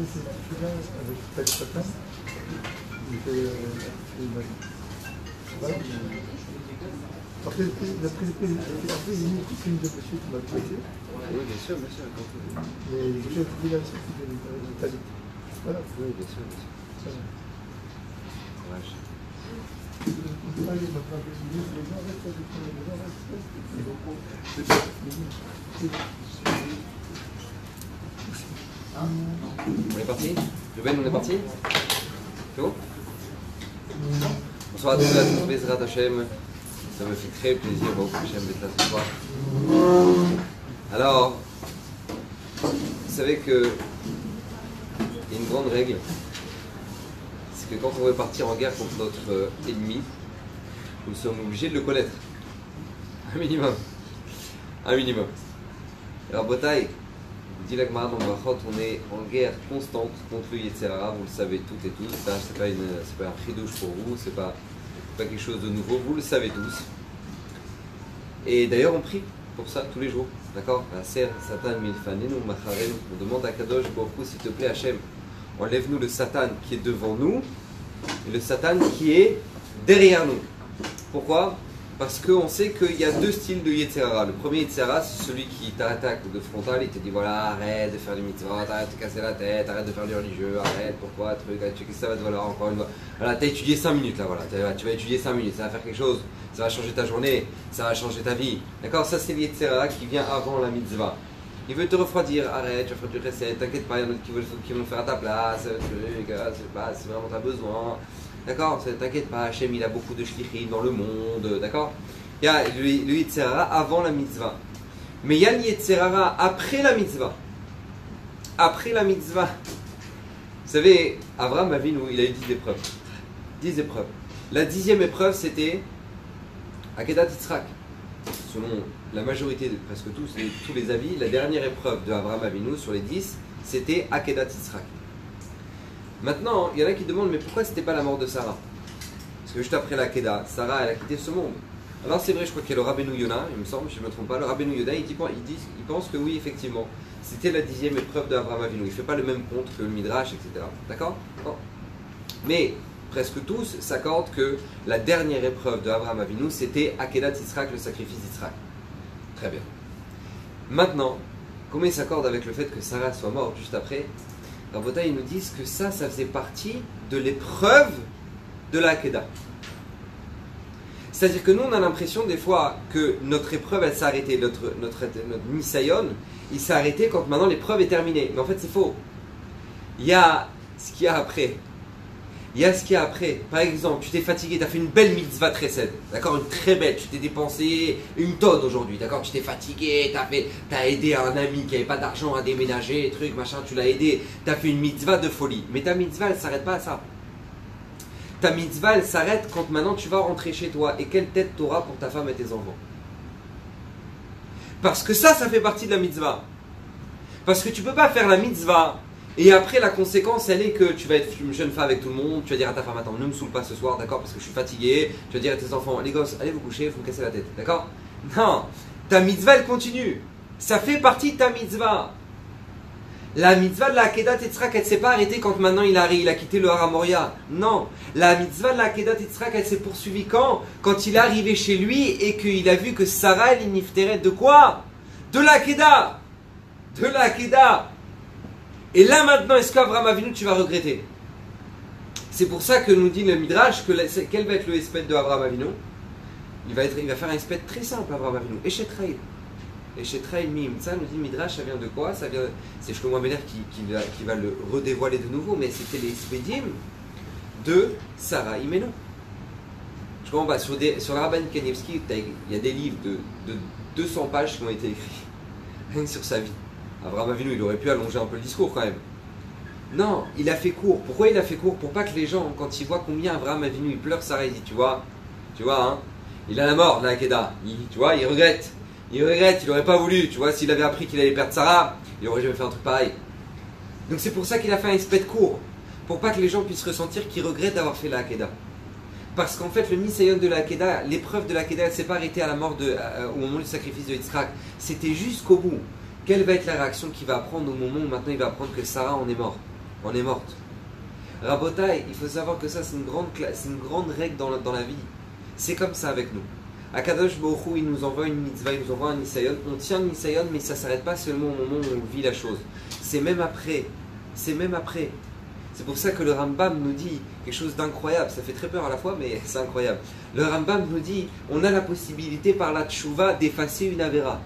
c'est là avec tel satin. Il fait voilà. Après, il y a une autre film de monsieur qui m'a prêté. Oui, bien sûr, bien sûr. Mais j'ai trouvé la suite de l'Italie. Voilà. Oui, bien sûr, bien sûr. Courage. On est parti? Ruben, on est parti? C'est bon? Bonsoir à tous et à tous, Bezrat Hashem. Ça me fait très plaisir, bon, Hashem d'être là ce soir. Alors, vous savez que il y a une grande règle, c'est que quand on veut partir en guerre contre notre ennemi, nous sommes obligés de le connaître. Un minimum. Un minimum. Alors, Botaï, dit la Gemara dans Brachot, on est en guerre constante contre le Yetzer Hara, vous le savez toutes et tous. C'est pas un chidouche pour vous, c'est pas quelque chose de nouveau, vous le savez tous. Et d'ailleurs, on prie pour ça tous les jours. D'accord? On demande à Kadosh Baruch Hu, s'il te plaît, Hachem, enlève-nous le Satan qui est devant nous et le Satan qui est derrière nous. Pourquoi? Parce qu'on sait qu'il y a deux styles de Yetzer Hara. Le premier Yetzer Hara, c'est celui qui t'attaque de frontal, il te dit voilà, arrête de faire du mitzvot, arrête de te casser la tête, arrête de faire du religieux, arrête, pourquoi, truc, qu'est-ce que ça va te valoir encore une fois. Voilà, t'as étudié 5 minutes là, voilà, tu vas étudier 5 minutes, ça va faire quelque chose, ça va changer ta journée, ça va changer ta vie. D'accord? Ça, c'est le Yetzer Hara qui vient avant la mitzvah. Il veut te refroidir, arrête, tu vas faire du recette, t'inquiète pas, il y en a d'autres qui vont le faire à ta place, c'est vraiment t'as besoin. D'accord? T'inquiète pas, Hachem il a beaucoup de shlichim dans le monde, d'accord? Il y a le Yetzer Hara avant la mitzvah. Mais il y a le Yetzer Hara après la mitzvah. Après la mitzvah. Vous savez, Abraham Avinu, il a eu 10 épreuves. 10 épreuves. La 10e épreuve, c'était Akedat Yitzhak. Selon la majorité, presque tous les avis, la dernière épreuve de Abraham Avinu sur les 10, c'était Akedat Yitzhak. Maintenant, il y en a qui demandent, mais pourquoi c'était pas la mort de Sarah? Parce que juste après l'Akeda, Sarah, elle a quitté ce monde. Alors c'est vrai, je crois qu'il y a le Rabbeinu Yonah, il me semble, si je ne me trompe pas, le Rabbeinu Yonah, il pense que oui, effectivement, c'était la 10e épreuve d'Abraham Avinu. Il ne fait pas le même compte que le Midrash, etc. D'accord? Mais presque tous s'accordent que la dernière épreuve d'Abraham Avinu, c'était Akedat Yitzhak, le sacrifice d'Yitzhak. Très bien. Maintenant, comment ils s'accordent avec le fait que Sarah soit morte juste après? Rabotai, ils nous disent que ça faisait partie de l'épreuve de la Hakeda. C'est-à-dire que nous, on a l'impression des fois que notre épreuve, elle s'est arrêtée. Notre Nisayon, il s'est arrêté quand maintenant l'épreuve est terminée. Mais en fait, c'est faux. Il y a ce qu'il y a après. Il y a ce qu'il y a après. Par exemple, tu t'es fatigué, tu as fait une belle mitzvah tresed. D'accord? Une très belle. Tu t'es dépensé une tonne aujourd'hui. D'accord? Tu t'es fatigué, tu as aidé un ami qui n'avait pas d'argent à déménager, truc, machin, tu l'as aidé. Tu as fait une mitzvah de folie. Mais ta mitzvah, elle ne s'arrête pas à ça. Ta mitzvah, elle s'arrête quand maintenant tu vas rentrer chez toi. Et quelle tête tu auras pour ta femme et tes enfants? Parce que ça fait partie de la mitzvah. Parce que tu ne peux pas faire la mitzvah. Et après, la conséquence, elle est que tu vas être une jeune femme avec tout le monde, tu vas dire à ta femme, attends, ne me saoule pas ce soir, d'accord, parce que je suis fatigué. Tu vas dire à tes enfants, les gosses, allez vous coucher, vous me cassez la tête, d'accord? Non, ta mitzvah, elle continue. Ça fait partie de ta mitzvah. La mitzvah de la Akedat Yitzhak, elle ne s'est pas arrêtée quand maintenant il a quitté le Har Moria. Non, la mitzvah de la Akedat Yitzhak, elle s'est poursuivie quand il est arrivé chez lui et qu'il a vu que Sarah, elle nifteret de quoi? De la Akedah. De la Akedah. Et là maintenant, est-ce qu'Abraham Avinu tu vas regretter? C'est pour ça que nous dit le Midrash que quel va être le espèce de Abraham Avinu? Il va faire un espèce très simple, Abraham Avinu. Eshetraïl. Eshetraïl Mimtsa, nous dit Midrash, ça vient de quoi? Ça vient, c'est Shlomo Améler qui va le redévoiler de nouveau, mais c'était les espédim de Sarah Imenu. Je comprends pas. Sur la Rabban Kanievski, il y a des livres de 200 pages qui ont été écrits rien que sur sa vie. Abraham Avinu, il aurait pu allonger un peu le discours quand même. Non, il a fait court. Pourquoi il a fait court? Pour pas que les gens, quand ils voient combien Abraham Avinu, il pleure Sarah, il dit, tu vois, hein, il a la mort, la Hakeda. Tu vois, il regrette. Il aurait pas voulu, tu vois, s'il avait appris qu'il allait perdre Sarah, il aurait jamais fait un truc pareil. Donc c'est pour ça qu'il a fait un espèce court. Pour pas que les gens puissent ressentir qu'ils regrettent d'avoir fait la Hakeda. Parce qu'en fait, le Nisayon de la Hakeda, l'épreuve de la Hakeda, elle ne s'est pas arrêtée à la mort au moment du sacrifice de Yitzhak. C'était jusqu'au bout. Quelle va être la réaction qu'il va prendre au moment où maintenant il va apprendre que Sarah en est mort? on est morte. Rabotai, il faut savoir que ça c'est une grande règle dans la vie. C'est comme ça avec nous. Akadosh Baruch Hu, il nous envoie une mitzvah, il nous envoie un nisayon. On tient le nisayon, mais ça ne s'arrête pas seulement au moment où on vit la chose. C'est même après. C'est même après. C'est pour ça que le Rambam nous dit quelque chose d'incroyable. Ça fait très peur à la fois, mais c'est incroyable. Le Rambam nous dit, on a la possibilité par la tchouva d'effacer une avéra.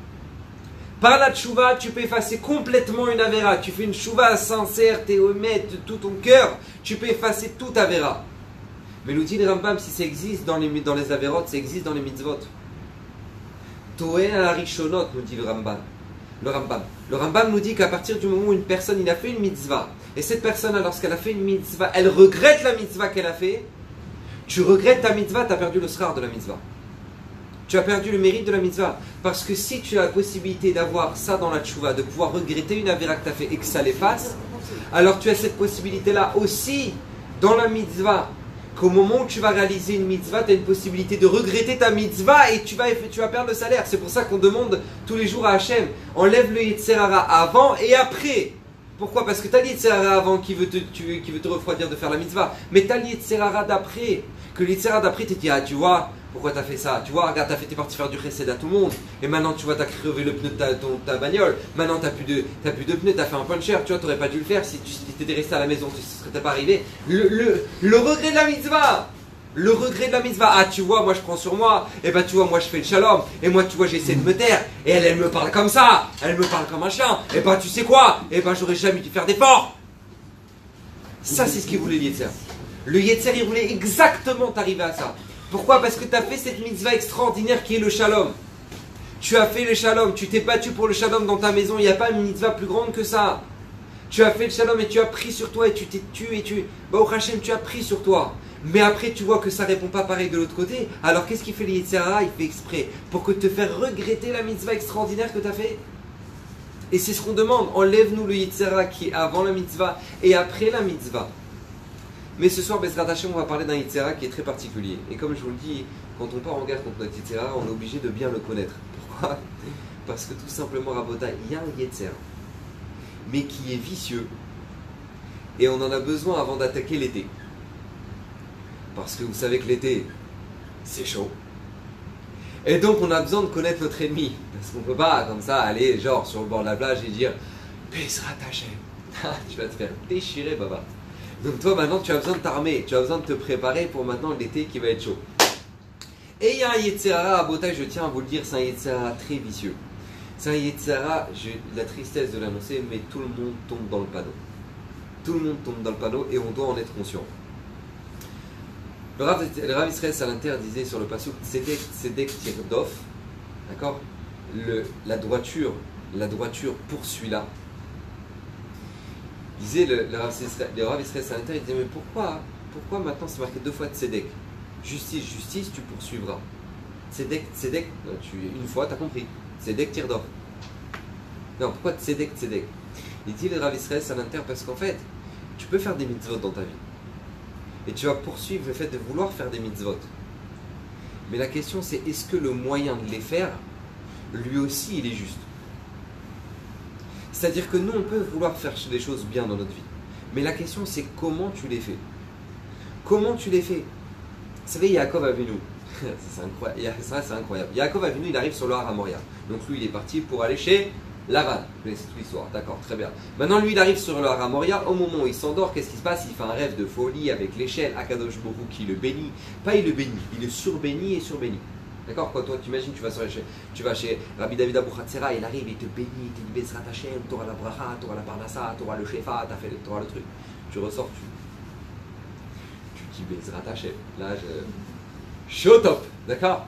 Par la tchouva, tu peux effacer complètement une avéra. Tu fais une tchouva sincère, t'es honnête de tout ton cœur, tu peux effacer toute avéra. Mais nous dit le Rambam, si ça existe dans les avérotes, ça existe dans les mitzvot. Toé à la rishonot, nous dit le Rambam. Le Rambam nous dit qu'à partir du moment où une personne il a fait une mitzvah, et cette personne, lorsqu'elle a fait une mitzvah, elle regrette la mitzvah qu'elle a fait, tu regrettes ta mitzvah, tu as perdu le srar de la mitzvah. Tu as perdu le mérite de la mitzvah. Parce que si tu as la possibilité d'avoir ça dans la tchouva, de pouvoir regretter une avéra que tu as fait et que ça l'efface, alors tu as cette possibilité-là aussi dans la mitzvah. Qu'au moment où tu vas réaliser une mitzvah, tu as une possibilité de regretter ta mitzvah et tu vas perdre le salaire. C'est pour ça qu'on demande tous les jours à Hachem, enlève le Yetzer Hara avant et après. Pourquoi? Parce que tu as le Yetzer Hara avant qui veut te refroidir de faire la mitzvah. Mais tu as le Yetzer Hara d'après. Que le Yetzer Hara d'après, tu te dis, ah tu vois, pourquoi tu as fait ça? Tu vois, regarde, t'es parti faire du chesed à tout le monde. Et maintenant, tu vois, tu as crevé le pneu de ta bagnole. Maintenant, tu n'as plus de pneu, tu as fait un puncher. Tu vois, tu n'aurais pas dû le faire. Si tu étais resté à la maison, tu ne serais pas arrivé. Le regret de la mitzvah. Le regret de la mitzvah. Ah, tu vois, moi, je prends sur moi. Et ben, tu vois, moi, je fais le shalom. Et moi, tu vois, j'essaie de me taire. Et elle me parle comme ça. Elle me parle comme un chien. Et ben, tu sais quoi? Et ben, j'aurais jamais dû faire d'effort. Ça, c'est ce qu'il voulait le Yetzer. Le Yetzer, il voulait exactement t'arriver à ça. Pourquoi? Parce que tu as fait cette mitzvah extraordinaire qui est le shalom. Tu as fait le shalom, tu t'es battu pour le shalom dans ta maison, il n'y a pas une mitzvah plus grande que ça. Tu as fait le shalom et tu as pris sur toi et tu t'es tué et Baruch Hashem, tu as pris sur toi. Mais après tu vois que ça ne répond pas pareil de l'autre côté. Alors qu'est-ce qu'il fait le Yetzer Hara? Il fait exprès pour que te faire regretter la mitzvah extraordinaire que tu as fait. Et c'est ce qu'on demande, enlève-nous le Yetzer Hara qui est avant la mitzvah et après la mitzvah. Mais ce soir, Bezrat Hashem, on va parler d'un Yetzer Hara qui est très particulier. Et comme je vous le dis, quand on part en guerre contre notre Yetzer Hara, on est obligé de bien le connaître. Pourquoi? Parce que tout simplement, Rabotai, il y a un Yetzer Hara, mais qui est vicieux. Et on en a besoin avant d'attaquer l'été. Parce que vous savez que l'été, c'est chaud. Et donc, on a besoin de connaître notre ennemi. Parce qu'on ne peut pas, comme ça, aller genre sur le bord de la plage et dire Bezrat Hashem. Tu vas te faire déchirer, Baba. Donc toi maintenant tu as besoin de t'armer, tu as besoin de te préparer pour maintenant l'été qui va être chaud. Et il y a un Yetzer Hara à Botaï, je tiens à vous le dire, c'est un Yetzer Hara très vicieux. C'est un Yetzer Hara, j'ai la tristesse de l'annoncer, mais tout le monde tombe dans le panneau. Tout le monde tombe dans le panneau et on doit en être conscient. Le Rav Israël Salanter disait sur le passouk Tzedek Tirdof, d'accord, la droiture poursuit là. Il disait le Rav Israël Salanter, il disait mais pourquoi maintenant c'est marqué 2 fois Tzedek? Justice, tu poursuivras. Tzedek, une fois, tu as compris. Tzedek Tirdof. Non, pourquoi Tzedek? Il dit le Rav Israël Salanter parce qu'en fait, tu peux faire des mitzvot dans ta vie. Et tu vas poursuivre le fait de vouloir faire des mitzvot. Mais la question c'est, est-ce que le moyen de les faire, lui aussi, il est juste? C'est-à-dire que nous, on peut vouloir faire des choses bien dans notre vie. Mais la question, c'est comment tu les fais. Comment tu les fais? Vous savez, Yaakov Avinu, c'est incroyable. Yaakov Avinu, il arrive sur le Har HaMoria. Donc lui, il est parti pour aller chez Lavan. Vous connaissez toute l'histoire, d'accord, très bien. Maintenant, lui, il arrive sur le Har HaMoria. Au moment où il s'endort, qu'est-ce qui se passe? Il fait un rêve de folie avec l'échelle, Akadosh Baruch Hu qui le bénit. Pas il le bénit, il le surbénit et surbénit. D'accord? Quand toi, tu imagines, tu vas chez Rabbi David Abouchatzera, il arrive, il te bénit, il te dit Bezrat Hashem, t'auras la bracha, t'auras la parnassa, t'auras le shefa, t'auras le truc. Tu ressors, tu dis Bezrat Hashem. Là, show top, d'accord?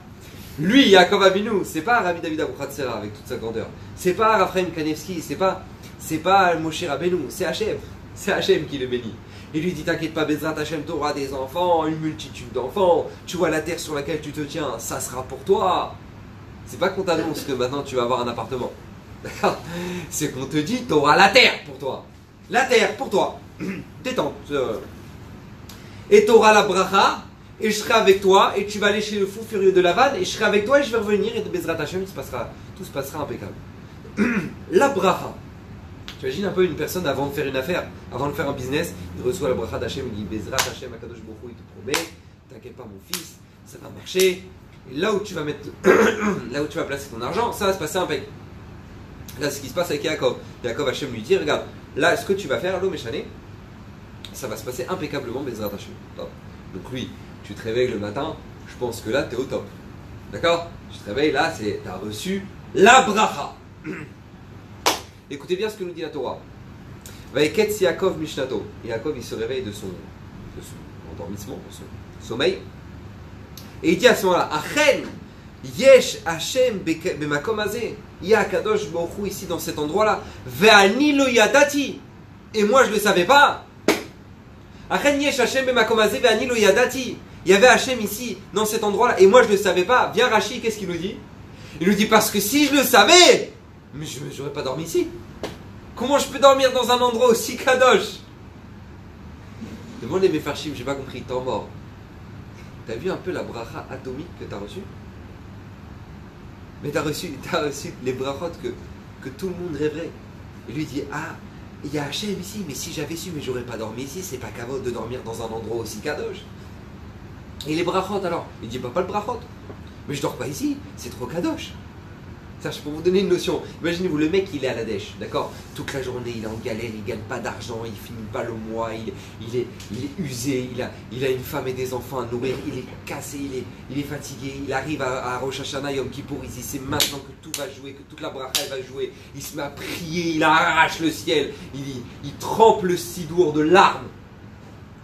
Lui, Yaakov Avinu, c'est pas Rabbi David Abouchatzera avec toute sa grandeur. C'est pas Raphaël Kanevski, c'est pas Moshe Rabbeinu, c'est Hachem. C'est Hachem qui le bénit. Il lui dit t'inquiète pas, Bezrat Hashem, tu auras des enfants, une multitude d'enfants. Tu vois la terre sur laquelle tu te tiens, ça sera pour toi. C'est pas qu'on t'annonce que maintenant tu vas avoir un appartement. D'accord? C'est qu'on te dit tu auras la terre pour toi. La terre pour toi. Détente. Et tu auras la bracha, et je serai avec toi, et tu vas aller chez le fou furieux de Lavan, et je serai avec toi, et je vais revenir, et de Bezrat Hashem, tout se passera impeccable. La bracha. J'imagine un peu une personne avant de faire une affaire, avant de faire un business, il reçoit la bracha d'Hachem, il dit Bezrat Hachem Akadosh Baruch Hu, il te promet, t'inquiète pas mon fils, ça va marcher. Et là où tu vas mettre, là où tu vas placer ton argent, ça va se passer impeccable. Là, c'est ce qui se passe avec Yaakov. Yaakov Hachem lui dit regarde, là, ce que tu vas faire, l'eau méchané, ça va se passer impeccablement, Bezrat Hachem. Top. Donc lui, tu te réveilles le matin, je pense que là, tu es au top. D'accord? Tu te réveilles, là, tu as reçu la bracha. Écoutez bien ce que nous dit la Torah. Vaiketz Yaakov Mishnato. Yaakov, il se réveille de son endormissement, de son sommeil. Et il dit à ce moment-là, Achen, Yesh Hashem bemakom hazeh. Il y a Kadosh Baruch Hu ici dans cet endroit-là. Ve'ani lo yadati. Et moi, je ne le savais pas. Achen Yesh Hashem bemakom hazeh ve'ani lo yadati. Il y avait Hashem ici, dans cet endroit-là, et moi, je ne le savais pas. Viens Rashi, qu'est-ce qu'il nous dit? Il nous dit, parce que si je le savais, mais je n'aurais pas dormi ici. Comment je peux dormir dans un endroit aussi kadosh? Demande les Mefarshim, j'ai pas compris, t'es mort. T'as vu un peu la bracha atomique que t'as reçue? Mais t'as reçu les brachot que tout le monde rêverait. Il lui dit, ah, il y a Hachem ici, mais si j'avais su, mais j'aurais pas dormi ici, c'est pas kavod de dormir dans un endroit aussi kadosh. Et les brachot alors? Il dit, pas le brachot. Mais je dors pas ici, c'est trop kadosh. Ça, pour vous donner une notion, imaginez-vous, le mec il est à la dèche, d'accord? Toute la journée il est en galère, il gagne pas d'argent, il finit pas le mois, il est usé, il a une femme et des enfants à nourrir, il est cassé, il est fatigué, il arrive à Rosh Hashanah Yom Kippour, il dit c'est maintenant que tout va jouer, que toute la bracha elle va jouer, il se met à prier, il arrache le ciel, il trempe le sidour de larmes.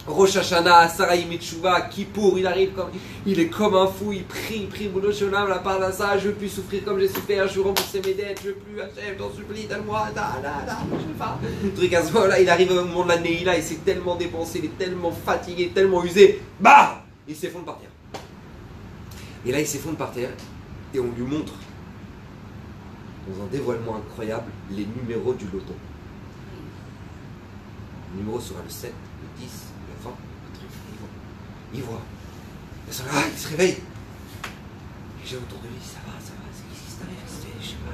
Rosh Hashanah, Saraï Metshuva, Kippour, il est comme un fou, il prie, Boulot Sholam, la part de ça, je veux plus souffrir comme j'ai souffert, je veux rembourser mes dettes, je veux plus, Hachem, t'en supplie, donne-moi, je veux pas. Truc à ce moment-là, il arrive au moment de l'année, il s'est tellement dépensé, il est tellement fatigué, tellement usé, bah, il s'effondre par terre. Et là, il s'effondre par terre, et on lui montre, dans un dévoilement incroyable, les numéros du loto. Le numéro sera le 7, le 10, le 20, le truc, il voit. Il se réveille. Les gens autour de lui, ça va, qu'est-ce qui t'arrive? Je sais pas,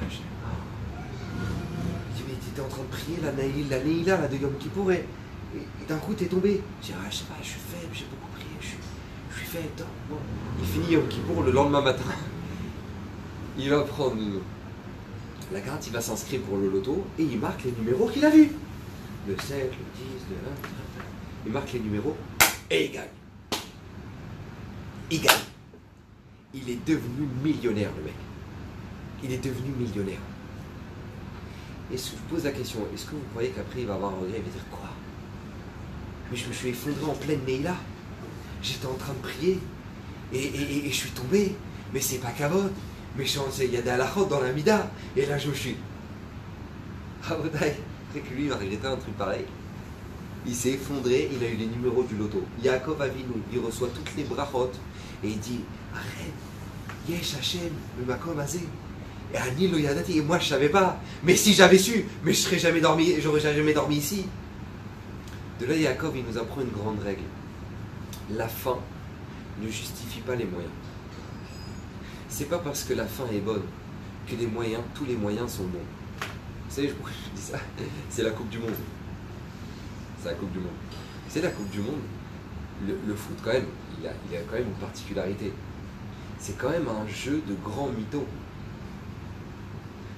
il dit, mais t'étais en train de prier la Neila, là, de Yom Kippour, et d'un coup t'es tombé. Je dis, je sais pas, je suis faible, j'ai beaucoup prié, je suis faible. Bon. Il finit Yom Kippour le lendemain matin. Il va prendre la carte, il va s'inscrire pour le loto, et il marque les numéros qu'il a vus. Le 7, le 10, le 1, il marque les numéros et il gagne. Il gagne. Il est devenu millionnaire, le mec. Il est devenu millionnaire. Et je vous pose la question, est-ce que vous croyez qu'après il va avoir un regret? Il va dire quoi? Mais je me suis effondré en pleine Neila. J'étais en train de prier et je suis tombé. Mais c'est pas kavod. Mais il y a des halachot dans la mida. Et là je me suis... Rabotai. Après que lui il va regretter un truc pareil. Il s'est effondré, il a eu les numéros du loto. Yaakov Avinu, il reçoit toutes les brachot et il dit Arrête, Yesh Hashem, le makom hazeh. Et Ani lo yadati, et moi je savais pas. Mais si j'avais su, mais je serais jamais dormi, j'aurais jamais dormi ici. De là, Yaakov il nous apprend une grande règle. La fin ne justifie pas les moyens. C'est pas parce que la fin est bonne que les moyens, tous les moyens sont bons. Vous savez pourquoi je dis ça? C'est la Coupe du Monde. C'est la Coupe du Monde. C'est la Coupe du Monde. Le foot, quand même, il a quand même une particularité. C'est quand même un jeu de grands mythos.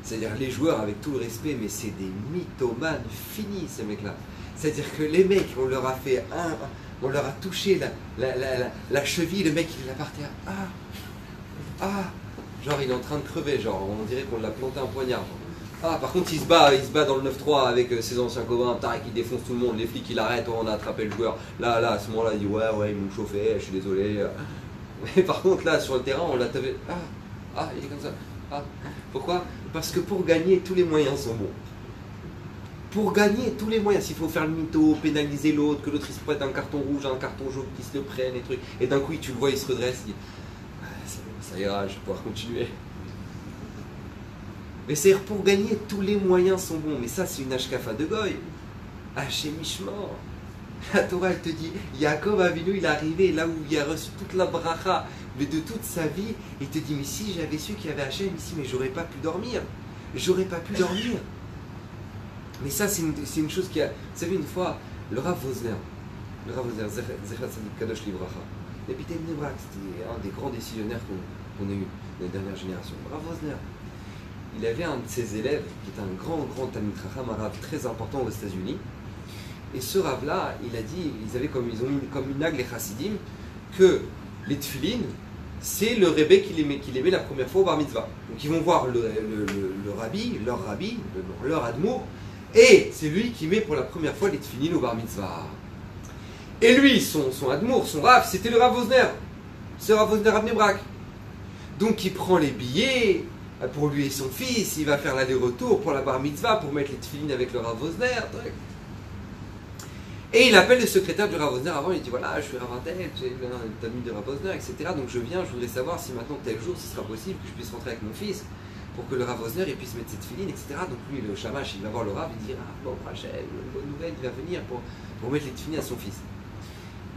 C'est-à-dire les joueurs, avec tout le respect, mais c'est des mythomanes finis, ces mecs-là. C'est-à-dire que les mecs, on leur a fait on leur a touché la cheville, le mec il est là par terre. Genre il est en train de crever, genre on dirait qu'on l'a planté un poignard. Par contre il se bat dans le 9-3 avec ses anciens copains, Tarek il défonce tout le monde, les flics il arrête, on a attrapé le joueur. Là à ce moment-là il dit ouais ils m'ont chauffé, je suis désolé. Mais par contre là sur le terrain on l'a tapé. Il est comme ça. Pourquoi? Parce que pour gagner tous les moyens sont bons. Pour gagner tous les moyens, s'il faut faire le mytho, pénaliser l'autre, que l'autre il se prête un carton rouge, un carton jaune, qu'il se le prenne et trucs, et d'un coup tu le vois il se redresse, il dit ça ira, je vais pouvoir continuer. Mais c'est-à-dire pour gagner tous les moyens sont bons, mais ça c'est une hashkafa de goy. Hachem Ishmor. La Torah elle te dit, Yaakov Avinu il est arrivé là où il a reçu toute la bracha, mais de toute sa vie, il te dit mais si j'avais su qu'il y avait Hachem ici, mais j'aurais pas pu dormir. J'aurais pas pu dormir. Mais ça, c'est une chose qui a... Vous savez, une fois, le Rav Wosner, Zecher Tzadik Kadosh Livracha, il habitait Bnei Brak, c'était un des grands décisionnaires qu'on a eu dans les dernières générations. Le Rav Wosner, il avait un de ses élèves qui est un grand Talmid Chacham, un Rav très important aux États-Unis. Et ce Rav-là, il a dit, ils ont mis comme une les Chassidim, que les tefilines, c'est le Rebbe qui les met la première fois au Bar Mitzvah. Donc ils vont voir leur rabbi, leur admour, et c'est lui qui met pour la première fois les tefilines au Bar Mitzvah. Et lui, son admour, son Rav, c'était le Rav Wosner. C'est Rav Wosner à Bnei Brak. Donc il prend les billets pour lui et son fils, il va faire l'aller-retour pour la Bar Mitzvah, pour mettre les tefilines avec le Rav Wosner. Et il appelle le secrétaire du Rav Wosner avant, il dit voilà, je suis Rav Intel, j'ai un ami de Rav Wosner, etc. Donc je viens, je voudrais savoir si maintenant tel jour ce sera possible que je puisse rentrer avec mon fils pour que le Rav Wosner il puisse mettre cette filine, etc. Donc lui, le Shamash, il va voir le Rav, il dit ah bon, Rachel, une bonne nouvelle, il va venir pour mettre les filines à son fils.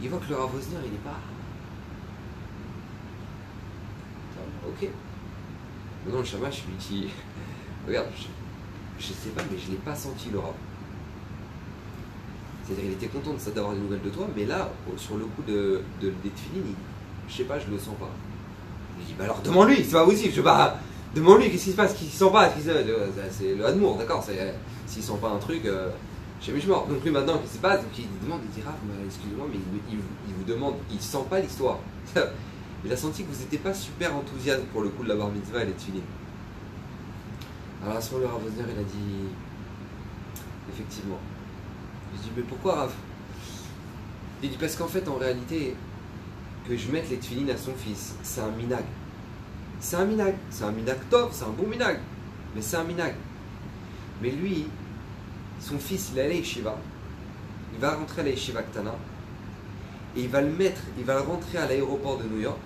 Il voit que le Rav Wosner, il n'est pas. Ok. Maintenant le Shamash lui dit regarde, je sais pas, mais je ne l'ai pas senti le Rav. C'est-à-dire, il était content d'avoir des nouvelles de toi, mais là, sur le coup des tefilines, je sais pas, je le sens pas. Il dit, bah alors demande-lui, c'est pas possible, je sais pas, demande-lui, qu'est-ce qui se passe, qu'il sent pas, c'est le amour, d'accord, s'il sent pas un truc, je suis mort. Donc lui maintenant, qu'est-ce qui se passe, donc il demande, il dit, excusez-moi, mais il vous demande, il sent pas l'histoire. Il a senti que vous n'étiez pas super enthousiaste pour le coup de la bar mitzvah et les tefilines. Alors à ce moment-là, Rav Wosner, il a dit, effectivement. Je dis, mais pourquoi Rav? Il dit, parce qu'en fait, en réalité, que je mette les tefilines à son fils, c'est un minag. C'est un minag. C'est un minag top, c'est un bon minag. Mais c'est un minag. Mais lui, son fils, il est allé à Yeshiva. Il va rentrer à la Yeshiva Ktana. Et il va le rentrer à l'aéroport de New York,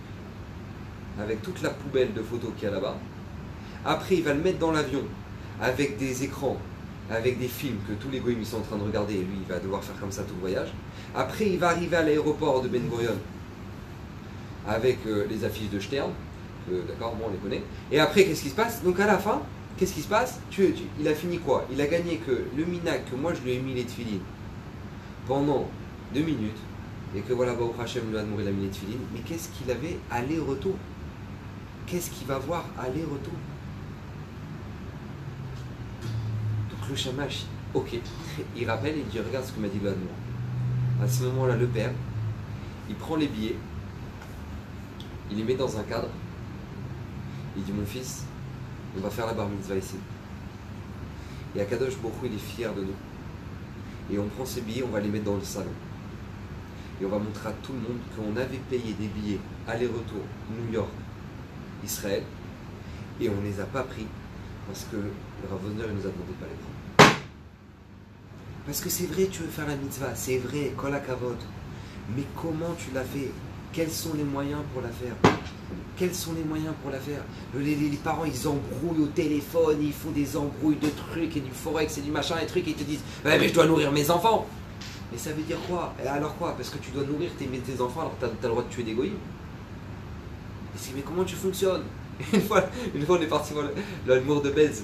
avec toute la poubelle de photos qu'il y a là-bas. Après, il va le mettre dans l'avion, avec des écrans, avec des films que tous les goïms sont en train de regarder, et lui il va devoir faire comme ça tout le voyage. Après il va arriver à l'aéroport de Ben Gurion avec les affiches de Stern, d'accord, bon on les connaît. Et après qu'est-ce qui se passe? Donc à la fin, qu'est-ce qui se passe? Il a fini quoi? Il a gagné que le minag que moi je lui ai mis les tefilines pendant 2 minutes, et que voilà, Baruch Hashem lui a demandé la mis les tefilines, mais qu'est-ce qu'il avait aller-retour? Qu'est-ce qu'il va voir aller-retour? Le Shamash, ok, il rappelle et il dit regarde ce que m'a dit le Admour. À ce moment-là, le père, il prend les billets, il les met dans un cadre, il dit mon fils, on va faire la bar mitzvah ici. Et Akadosh Baruch Hu, il est fier de nous. Et on prend ces billets, on va les mettre dans le salon. Et on va montrer à tout le monde qu'on avait payé des billets aller-retour New York, Israël, et on ne les a pas pris parce que le Rav Wosner nous a demandé de pas les prendre. Parce que c'est vrai, tu veux faire la mitzvah, c'est vrai, kol hakavod. Mais comment tu l'as fait? Quels sont les moyens pour la faire? Quels sont les moyens pour la faire? Les parents, ils embrouillent au téléphone, ils font des embrouilles de trucs et du forex et du machin et trucs et ils te disent ouais, mais je dois nourrir mes enfants. Mais ça veut dire quoi? Et alors quoi? Parce que tu dois nourrir tes enfants, alors tu as le droit de tuer des goïms? Mais comment tu fonctionnes? Une fois, on est parti voir l'admour de Belz.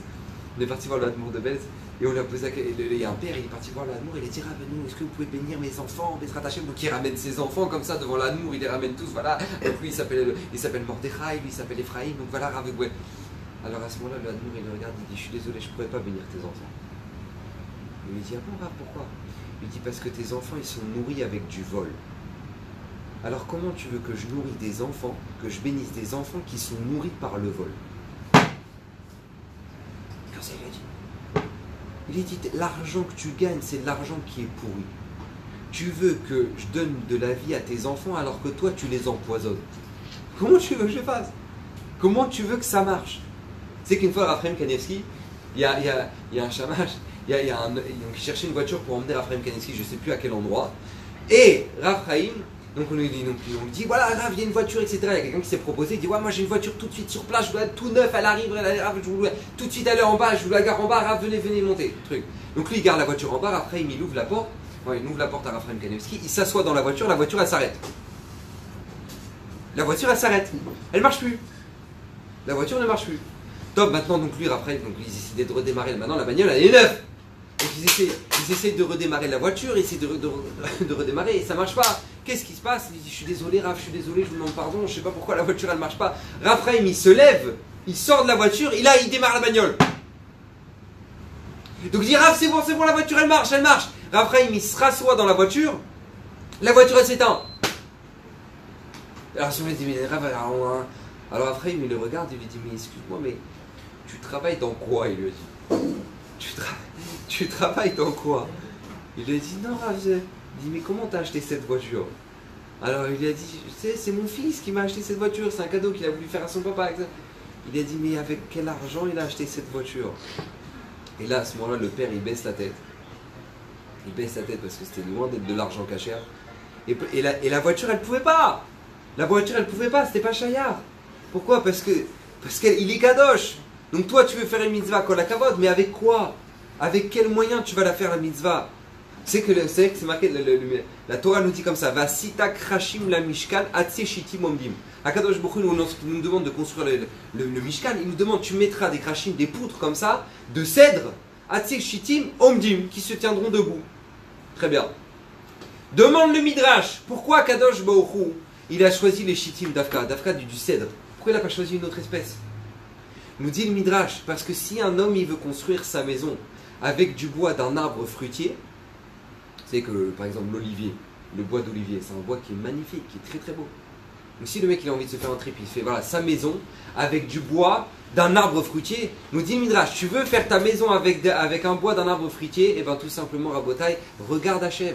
On est parti voir l'admour de Belz. Et on lui a posé, il y a un père, il est parti voir l'admour, il a dit ah ben nous, est-ce que vous pouvez bénir mes enfants, Bezrat Hashem? Donc il ramène ses enfants comme ça devant l'admour, il les ramène tous, voilà. Donc lui il s'appelle Mordechai, lui il s'appelle Ephraim, donc voilà Rav Gouel. Alors à ce moment-là, l'admour il le regarde, il dit je suis désolé, je ne pourrais pas bénir tes enfants. Il lui dit ah bon Rav, pourquoi? Il dit parce que tes enfants ils sont nourris avec du vol. Alors comment tu veux que je nourris des enfants, que je bénisse des enfants qui sont nourris par le vol? Comme ça il a dit. Il dit, l'argent que tu gagnes, c'est de l'argent qui est pourri. Tu veux que je donne de la vie à tes enfants alors que toi, tu les empoisonnes. Comment tu veux que je fasse? Comment tu veux que ça marche? Tu sais qu'une fois, Raphaël Kanevski, il y a un chamash, il cherchait une voiture pour emmener Raphaël Kanevski, je ne sais plus à quel endroit. Et Raphaël, donc on lui dit, voilà, Rav, il y a une voiture, etc. Il y a quelqu'un qui s'est proposé, il dit, ouais, moi j'ai une voiture tout de suite sur place, je dois être tout neuf, elle arrive, Rav, je vous tout de suite aller en bas, je vous la gare en bas, Rav, venez monter. Truc. Donc lui, il garde la voiture en bas, après il ouvre la porte, il ouvre la porte à Raphaël Kanevski, il s'assoit dans la voiture elle s'arrête. La voiture, elle s'arrête, elle marche plus. La voiture ne marche plus. Top, maintenant, donc lui, Raphaël, donc il décide de redémarrer, maintenant la bagnole, elle est neuve. Donc ils essaient de redémarrer la voiture, ils essaient de redémarrer et ça marche pas. Qu'est-ce qui se passe? Il dit, je suis désolé Rav, je suis désolé, je vous demande pardon, je sais pas pourquoi la voiture elle marche pas. Raphaël il se lève, il sort de la voiture, et là il démarre la bagnole. Donc il dit Rav, c'est bon, la voiture elle marche. Raphaël il se rassoit dans la voiture elle s'éteint. Alors Shmuel dit, mais Rav, alors Raphaël il le regarde, il lui dit, mais excuse-moi, mais tu travailles dans quoi? Il lui a dit. Tu travailles dans quoi? Il lui a dit, non Rav, il dit, mais comment t'as acheté cette voiture? Alors il lui a dit, tu sais, c'est mon fils qui m'a acheté cette voiture, c'est un cadeau qu'il a voulu faire à son papa. Il a dit, mais avec quel argent il a acheté cette voiture? Et là, à ce moment-là, le père, il baisse la tête. Il baisse la tête parce que c'était loin d'être de l'argent cachère. Et la voiture, elle pouvait pas. La voiture, elle pouvait pas, c'était pas Shayar. Pourquoi? Parce qu'il est kadosh. Donc toi, tu veux faire une mitzvah, kol hakavod, mais avec quoi? Avec quel moyen tu vas la faire, la mitzvah? C'est que c'est marqué, la Torah nous dit comme ça, va sita krashim la mishkan atse shitim omdim. Akadosh Baruch Hu nous demande de construire le mishkan, il nous demande, tu mettras des krashim, des poutres comme ça, de cèdre, atse shitim omdim, qui se tiendront debout. Très bien. Demande le midrash, pourquoi Akadosh Baruch Hu, il a choisi les shitim d'Afka du cèdre? Pourquoi il n'a pas choisi une autre espèce? Nous dit le midrash, parce que si un homme il veut construire sa maison avec du bois d'un arbre fruitier, c'est que, par exemple, l'olivier, le bois d'olivier, c'est un bois qui est magnifique, qui est très très beau. Donc si le mec il a envie de se faire un trip, il se fait voilà, sa maison avec du bois d'un arbre fruitier, nous dit le midrash, tu veux faire ta maison avec un bois d'un arbre fruitier, et bien tout simplement, Rabotai, regarde Hachem.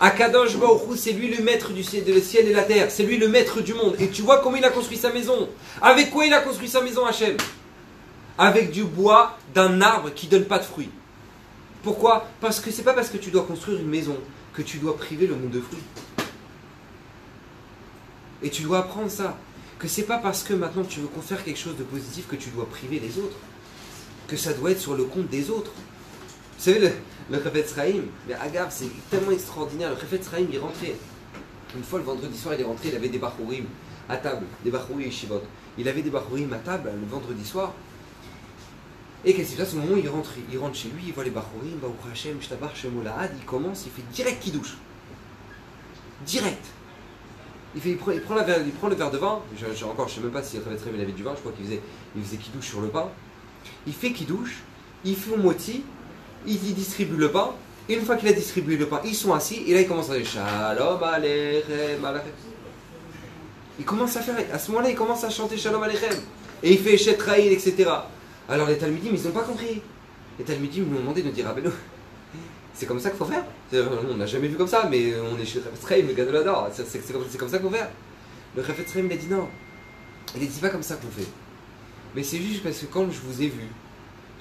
Akadosh Baruch Hu, c'est lui le maître du ciel et la terre, c'est lui le maître du monde. Et tu vois comment il a construit sa maison. Avec quoi il a construit sa maison, Hachem? Avec du bois d'un arbre qui ne donne pas de fruits. Pourquoi? Parce que c'est pas parce que tu dois construire une maison que tu dois priver le monde de fruits. Et tu dois apprendre ça. Que c'est pas parce que maintenant tu veux faire quelque chose de positif que tu dois priver les autres. Que ça doit être sur le compte des autres. Vous savez, le Chafetz Chaim, mais Agav, c'est tellement extraordinaire. Le Chafetz Chaim, il rentrait. Une fois, le vendredi soir, il est rentré, il avait des Bachurim à table, des Bachurim et Shivot. Il avait des Bachurim à table le vendredi soir. Et qu'est-ce qui se passe? Au moment où il rentre chez lui, il voit les Bachurim, Baruch Hashem, Shtabar, Shemo Lahad, il commence, il fait direct Kiddush. Direct. Il prend le verre de vin, je ne sais même pas si il avait du vin, je crois qu'il faisait Kiddush sur le pain. Il fait Kiddush, il fait moti, il distribue le pain, et une fois qu'il a distribué le pain, ils sont assis, et là il commence à dire Shalom Aleichem, Aleichem. Il commence à faire, à ce moment-là, il commence à chanter Shalom Aleichem, et il fait Eshet Ra'il, etc. Alors les Talmudim, ils n'ont pas compris. Les Talmudim nous ont demandé de dire ah ben non, c'est comme ça qu'il faut faire. On n'a jamais vu comme ça, mais on est chez le Chafetz Chaim, le gars de l'adore. C'est comme ça qu'il faut faire. Le Chafetz Chaim, il a dit non. Il a dit pas comme ça qu'on fait. Mais c'est juste parce que quand je vous ai vu,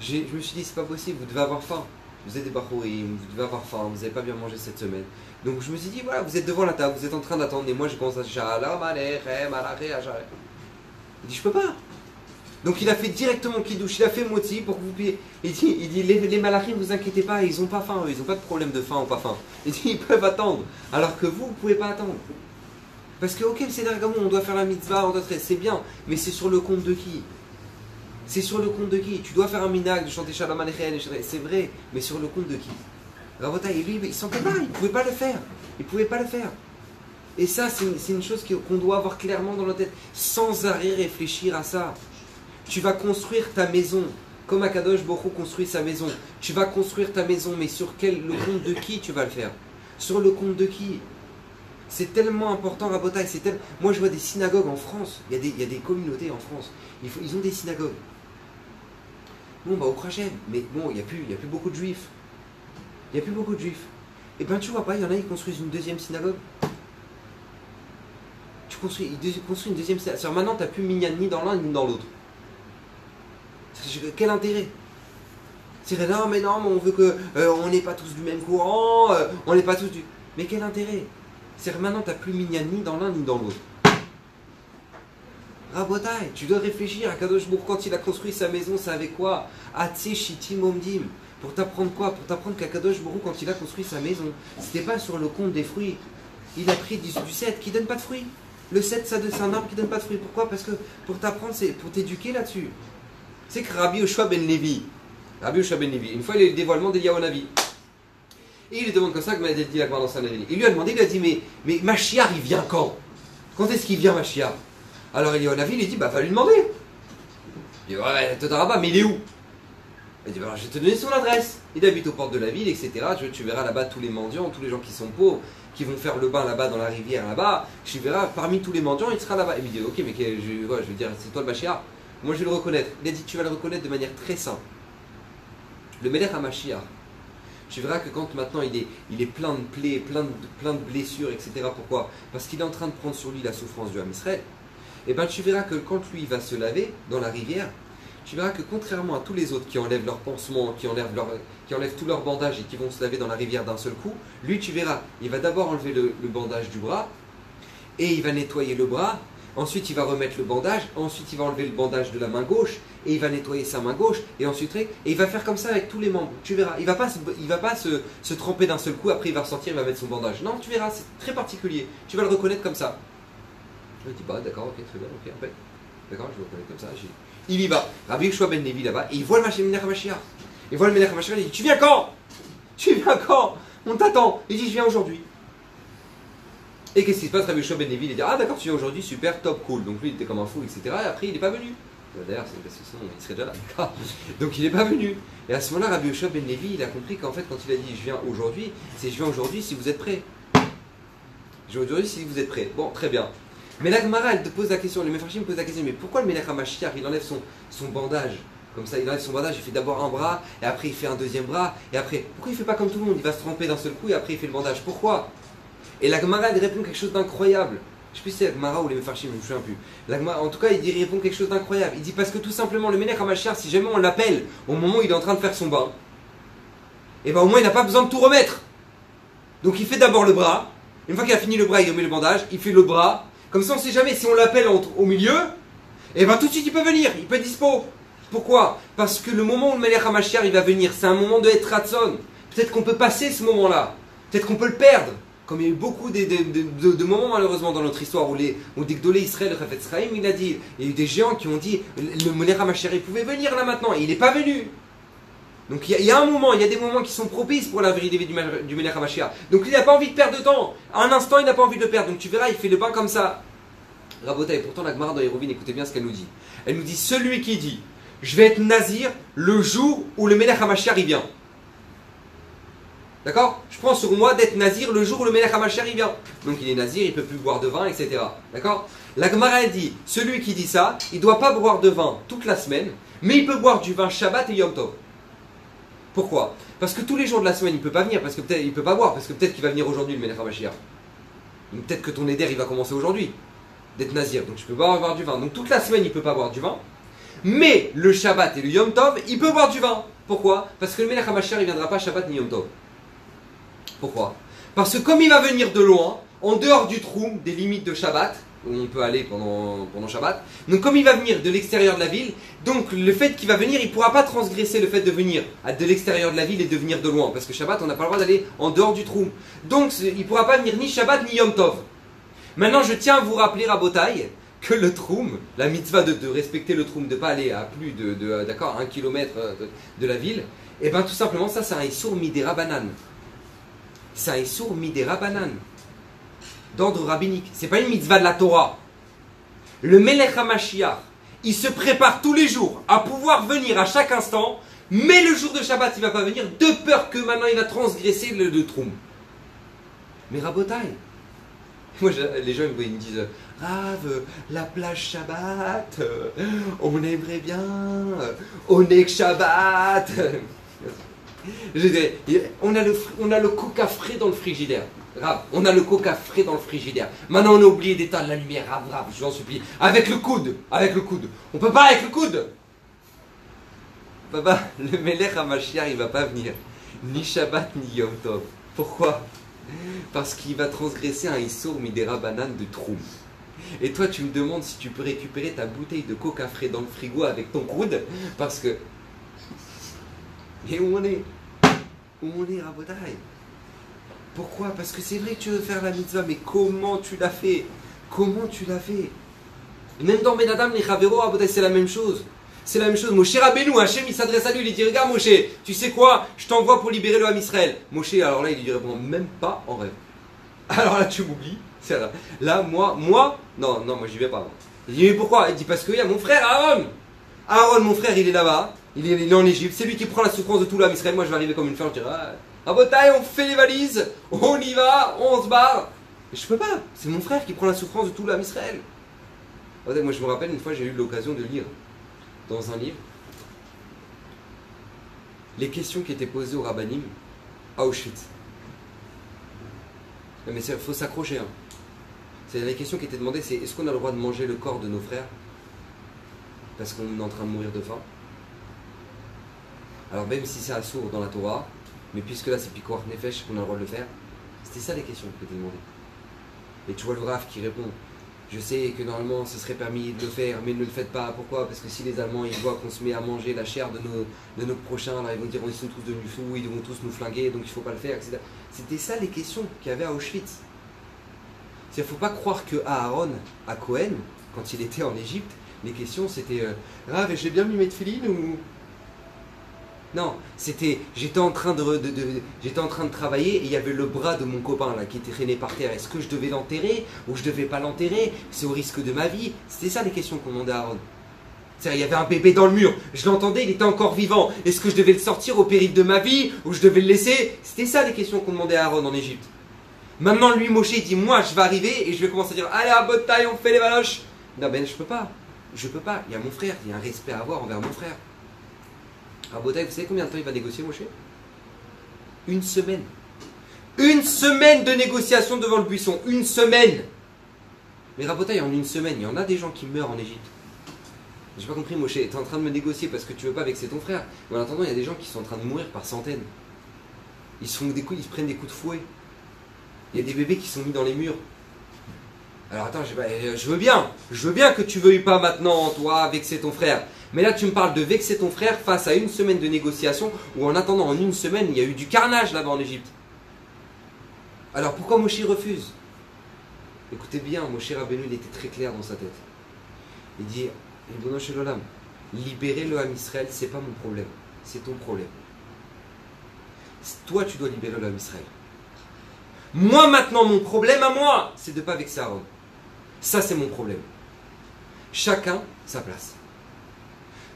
je me suis dit c'est pas possible, vous devez avoir faim. Vous êtes des Bachurim, vous devez avoir faim, vous n'avez pas bien mangé cette semaine. Donc je me suis dit voilà, vous êtes devant la table, vous êtes en train d'attendre, et moi je commence à Shalom Aleichem, Aleichem. Il dit je peux pas. Donc il a fait directement Kiddush, il a fait Moti pour que vous puissiez. Il dit les malachim, vous inquiétez pas, ils n'ont pas faim, ils n'ont pas de problème de faim ou pas faim. Il dit ils peuvent attendre, alors que vous ne pouvez pas attendre. Parce que ok, c'est d'accord, on doit faire la mitzvah, c'est bien, mais c'est sur le compte de qui? C'est sur le compte de qui? Tu dois faire un minag de chanter Shalom Aleichem, c'est vrai, mais sur le compte de qui? Rabotai, lui, il sentait mal, il ne pouvait pas le faire. Il ne pouvait pas le faire. Et ça, c'est une chose qu'on doit avoir clairement dans notre tête, sans arrêt réfléchir à ça. Tu vas construire ta maison, comme Akadosh Baruch Hu construit sa maison. Tu vas construire ta maison, mais sur le compte de qui tu vas le faire? Sur le compte de qui? C'est tellement important, Rabotai. Moi, je vois des synagogues en France. Il y a des communautés en France. Ils ont des synagogues. Bon, bah, au Krachem. Mais bon, il n'y a plus beaucoup de juifs. Il n'y a plus beaucoup de juifs. Et ben, tu vois pas, il y en a, ils construisent une deuxième synagogue. Ils construisent une deuxième synagogue. C'est-à-dire, maintenant, tu n'as plus minyan ni dans l'un ni dans l'autre. Quel intérêt? C'est non, mais on veut que on n'est pas tous du même courant, on n'est pas tous du. Mais quel intérêt? C'est maintenant tu n'as plus minyan ni dans l'un ni dans l'autre. Rabotai, tu dois réfléchir à Kadosh Baruch Hu quand il a construit sa maison, c'est avec quoi? Atse Shitim Omdim. Pour t'apprendre quoi? Pour t'apprendre qu'Akadosh Baruch Hu quand il a construit sa maison, c'était pas sur le compte des fruits. Il a pris du cèdre qui donne pas de fruits. Le cèdre, c'est un arbre qui donne pas de fruits. Pourquoi? Parce que pour t'apprendre, c'est pour t'éduquer là-dessus. C'est que Rabbi Yoshua ben Levi, Rabbi Yoshua ben Levi. Une fois, il a eu le dévoilement d'Eliyahu Hanavi. Et il lui demande comme ça, comme a dit la Gemara dans Sanhedrin. Il lui a demandé, il a dit, mais Mashiach, il vient quand? Quand est-ce qu'il vient, Mashiach? Alors Eliyahu Hanavi, il dit, bah, va lui demander. Il dit, ouais, Todarabah, mais il est où? Il dit, bah, alors, je vais te donner son adresse. Il habite aux portes de la ville, etc. Tu verras là-bas tous les mendiants, tous les gens qui sont pauvres, qui vont faire le bain là-bas dans la rivière là-bas. Tu verras, parmi tous les mendiants, il sera là-bas. Il me dit, ok, mais je veux dire, c'est toi le Mashiach. Moi, je vais le reconnaître. Il a dit, tu vas le reconnaître de manière très simple. Le Melech HaMashiach. Tu verras que quand maintenant il est plein de plaies, plein de blessures, etc. Pourquoi? Parce qu'il est en train de prendre sur lui la souffrance du Ham Israël. Et bien tu verras que quand lui va se laver dans la rivière, tu verras que contrairement à tous les autres qui enlèvent leurs pansements, qui enlèvent tous leurs bandages et qui vont se laver dans la rivière d'un seul coup, lui tu verras, il va d'abord enlever le bandage du bras et il va nettoyer le bras. Ensuite, il va remettre le bandage. Ensuite, il va enlever le bandage de la main gauche et il va nettoyer sa main gauche. Et ensuite, et il va faire comme ça avec tous les membres. Tu verras. Il va pas se tremper d'un seul coup. Après, il va ressortir, il va mettre son bandage. Non, tu verras. C'est très particulier. Tu vas le reconnaître comme ça. Je dis bah d'accord, ok, très bien, ok, après. D'accord, je le reconnais comme ça. Il y va. Rabbi Yoshua ben Levi là-bas et il voit le Melech HaMashiach. Il voit le Melech HaMashiach. Il dit tu viens quand? Tu viens quand? On t'attend. Il dit je viens aujourd'hui. Et qu'est-ce qui se passe? Rabbi Yoshua ben Levi, il dit ah d'accord, tu viens aujourd'hui, super, top, cool. Donc lui il était comme un fou, etc. Et après il n'est pas venu. D'ailleurs, c'est parce que sinon il serait déjà là. D'accord. Donc il n'est pas venu. Et à ce moment-là, Rabbi Yoshua ben Levi, il a compris qu'en fait quand il a dit je viens aujourd'hui, c'est je viens aujourd'hui si vous êtes prêts. Je viens aujourd'hui si vous êtes prêts. Bon, très bien. Mais la Gemara, elle te pose la question, les Mefarshim me posent la question, mais pourquoi le Melech HaMashiach, il enlève son bandage? Comme ça, il enlève son bandage, il fait d'abord un bras, et après il fait un deuxième bras, et après, pourquoi il fait pas comme tout le monde? Il va se tremper d'un seul coup, et après il fait le bandage. Pourquoi? Et la Gemara, elle répond quelque chose d'incroyable. Je sais plus si c'est la Gemara ou les Mefarshim, je me souviens plus. La Gemara, en tout cas, il répond quelque chose d'incroyable. Il dit parce que tout simplement, le Melech HaMashiach, si jamais on l'appelle au moment où il est en train de faire son bain, et ben au moins il n'a pas besoin de tout remettre. Donc il fait d'abord le bras, une fois qu'il a fini le bras, il remet le bandage, il fait le bras. Comme ça, on ne sait jamais si on l'appelle au milieu, et bien tout de suite il peut venir, il peut être dispo. Pourquoi? Parce que le moment où le Melech HaMashiach il va venir, c'est un moment de Etratson. Peut-être qu'on peut passer ce moment-là, peut-être qu'on peut le perdre. Comme il y a eu beaucoup de moments malheureusement dans notre histoire où des Gdolé Israël, le Chafetz Chaim, il a dit, il y a eu des géants qui ont dit le Melech HaMashiach il pouvait venir là maintenant, et il n'est pas venu. Donc il y a un moment, il y a des moments qui sont propices pour la vérité du Melech HaMashiach. Donc il n'a pas envie de perdre de temps. À un instant, il n'a pas envie de le perdre. Donc tu verras, il fait le bain comme ça. Rabota, et pourtant la Gemara dans Hérovine, écoutez bien ce qu'elle nous dit. Elle nous dit, celui qui dit, je vais être nazir le jour où le Melech HaMashiach il vient. D'accord? Je prends sur moi d'être nazir le jour où le Melech HaMashiach il vient. Donc il est nazir, il ne peut plus boire de vin, etc. D'accord? La Gemara elle dit, celui qui dit ça, il ne doit pas boire de vin toute la semaine, mais il peut boire du vin Shabbat et Yom Tov. Pourquoi? Parce que tous les jours de la semaine, il ne peut pas venir, parce que peut-être il peut pas boire, parce que peut-être qu'il va venir aujourd'hui le Melech HaMashiach. Peut-être que ton éder il va commencer aujourd'hui, d'être nazir, donc tu peux pas boire du vin. Donc toute la semaine, il ne peut pas boire du vin, mais le Shabbat et le Yom Tov, il peut boire du vin. Pourquoi? Parce que le Melech HaMashiach, il ne viendra pas Shabbat ni Yom Tov. Pourquoi? Parce que comme il va venir de loin, en dehors du troum, des limites de Shabbat, où on peut aller pendant Shabbat. Donc comme il va venir de l'extérieur de la ville, donc le fait qu'il va venir, il ne pourra pas transgresser le fait de venir de l'extérieur de la ville et de venir de loin. Parce que Shabbat, on n'a pas le droit d'aller en dehors du trou. Donc il ne pourra pas venir ni Shabbat ni Yom Tov. Maintenant je tiens à vous rappeler à Botaï que le troum, la mitzvah de respecter le troum, de ne pas aller à plus de 1 kilomètre de la ville, et bien tout simplement ça c'est un Issour Midera Banan. C'est un Issour Midera Banan. D'ordre rabbinique. C'est pas une mitzvah de la Torah. Le Melech HaMashiach, il se prépare tous les jours à pouvoir venir à chaque instant, mais le jour de Shabbat, il ne va pas venir de peur que maintenant il va transgresser le troum. Mais Rabotai, moi les gens ils me disent Rav, la plage Shabbat, on aimerait bien, on est que Shabbat. On a le coca frais dans le frigidaire. Rav, on a le coca frais dans le frigidaire. Maintenant on a oublié d'éteindre la lumière. Rav, je vous en supplie. Avec le coude. On peut pas avec le coude. Papa, le Melech HaMashiach il va pas venir. Ni Shabbat ni Yom Tov. Pourquoi? Parce qu'il va transgresser un Issour Midera Banan de troum. Et toi tu me demandes si tu peux récupérer ta bouteille de coca frais dans le frigo avec ton coude. Parce que... Et où on est? Rabotai? Pourquoi? Parce que c'est vrai que tu veux faire la mitzvah, mais comment tu l'as fait? Même dans Ben Adam, les Chavero, Rabotai, c'est la même chose. C'est la même chose. Moshe Rabbeinu, Hachem, il s'adresse à lui, il dit regarde Moshe, tu sais quoi, je t'envoie pour libérer le Ham Israël. Moshe, alors là, il lui répond même pas en rêve. Alors là, tu m'oublies. Là, moi, non, moi j'y vais pas. Il dit mais pourquoi? Il dit parce qu'il y a mon frère Aaron. Aaron, mon frère, il est là-bas, il est en Égypte, c'est lui qui prend la souffrance de tout le Ham Israël. Moi, je vais arriver comme une fleur, je dirais ah bataille, on fait les valises, on y va, on se barre. Et je peux pas, c'est mon frère qui prend la souffrance de tout le Ham Israël. Moi, je me rappelle une fois, j'ai eu l'occasion de lire dans un livre les questions qui étaient posées au Rabbanim à Auschwitz. Mais il faut s'accrocher. Hein. C'est les questions qui étaient demandées, c'est est-ce qu'on a le droit de manger le corps de nos frères parce qu'on est en train de mourir de faim? Alors même si c'est assourd dans la Torah, mais puisque là c'est Pikuach Nefesh qu'on a le droit de le faire, c'était ça les questions qui étaient demandées. Et tu vois le Rav qui répond, je sais que normalement ce serait permis de le faire, mais ne le faites pas. Pourquoi? Parce que si les Allemands ils voient qu'on se met à manger la chair de nos prochains, alors ils vont dire ils sont tous devenus fous, ils vont tous nous flinguer, donc il ne faut pas le faire, etc. C'était ça les questions qu'il y avait à Auschwitz. Il ne faut pas croire que Aaron, à Cohen, quand il était en Égypte, les questions c'était Rav, j'ai bien mis mes tefilines ou... Non, c'était j'étais en train de travailler et il y avait le bras de mon copain là qui était traîné par terre. Est-ce que je devais l'enterrer ou je devais pas l'enterrer? C'est au risque de ma vie. C'était ça les questions qu'on demandait à Aaron. C'est-à-dire, il y avait un bébé dans le mur, je l'entendais, il était encore vivant. Est-ce que je devais le sortir au péril de ma vie ou je devais le laisser? C'était ça les questions qu'on demandait à Aaron en Égypte. Maintenant lui Moshe il dit moi je vais arriver et je vais commencer à dire allez à bonne taille on fait les valoches. Non ben je peux pas, il y a mon frère, il y a un respect à avoir envers mon frère. Rabotai, vous savez combien de temps il va négocier Moshe? Une semaine. Une semaine de négociation devant le buisson, une semaine. Mais Rabotai, en une semaine, il y en a des gens qui meurent en Égypte. J'ai pas compris Moshe, tu es en train de me négocier parce que tu veux pas vexer ton frère. Mais en attendant, il y a des gens qui sont en train de mourir par centaines. Ils se prennent des coups de fouet. Il y a des bébés qui sont mis dans les murs. Alors attends, je veux bien que tu veuilles pas maintenant, toi, vexer ton frère. Mais là, tu me parles de vexer ton frère face à une semaine de négociation où en attendant, en une semaine, il y a eu du carnage là-bas en Égypte. Alors pourquoi Moshe refuse? Écoutez bien, Moshe Rabbeinu, il était très clair dans sa tête. Il dit, libérer le Ham Israël, c'est pas mon problème, c'est ton problème. Toi, tu dois libérer le Ham Israël. Moi maintenant, mon problème à moi, c'est de ne pas vexer Aaron. Ça, c'est mon problème. Chacun sa place.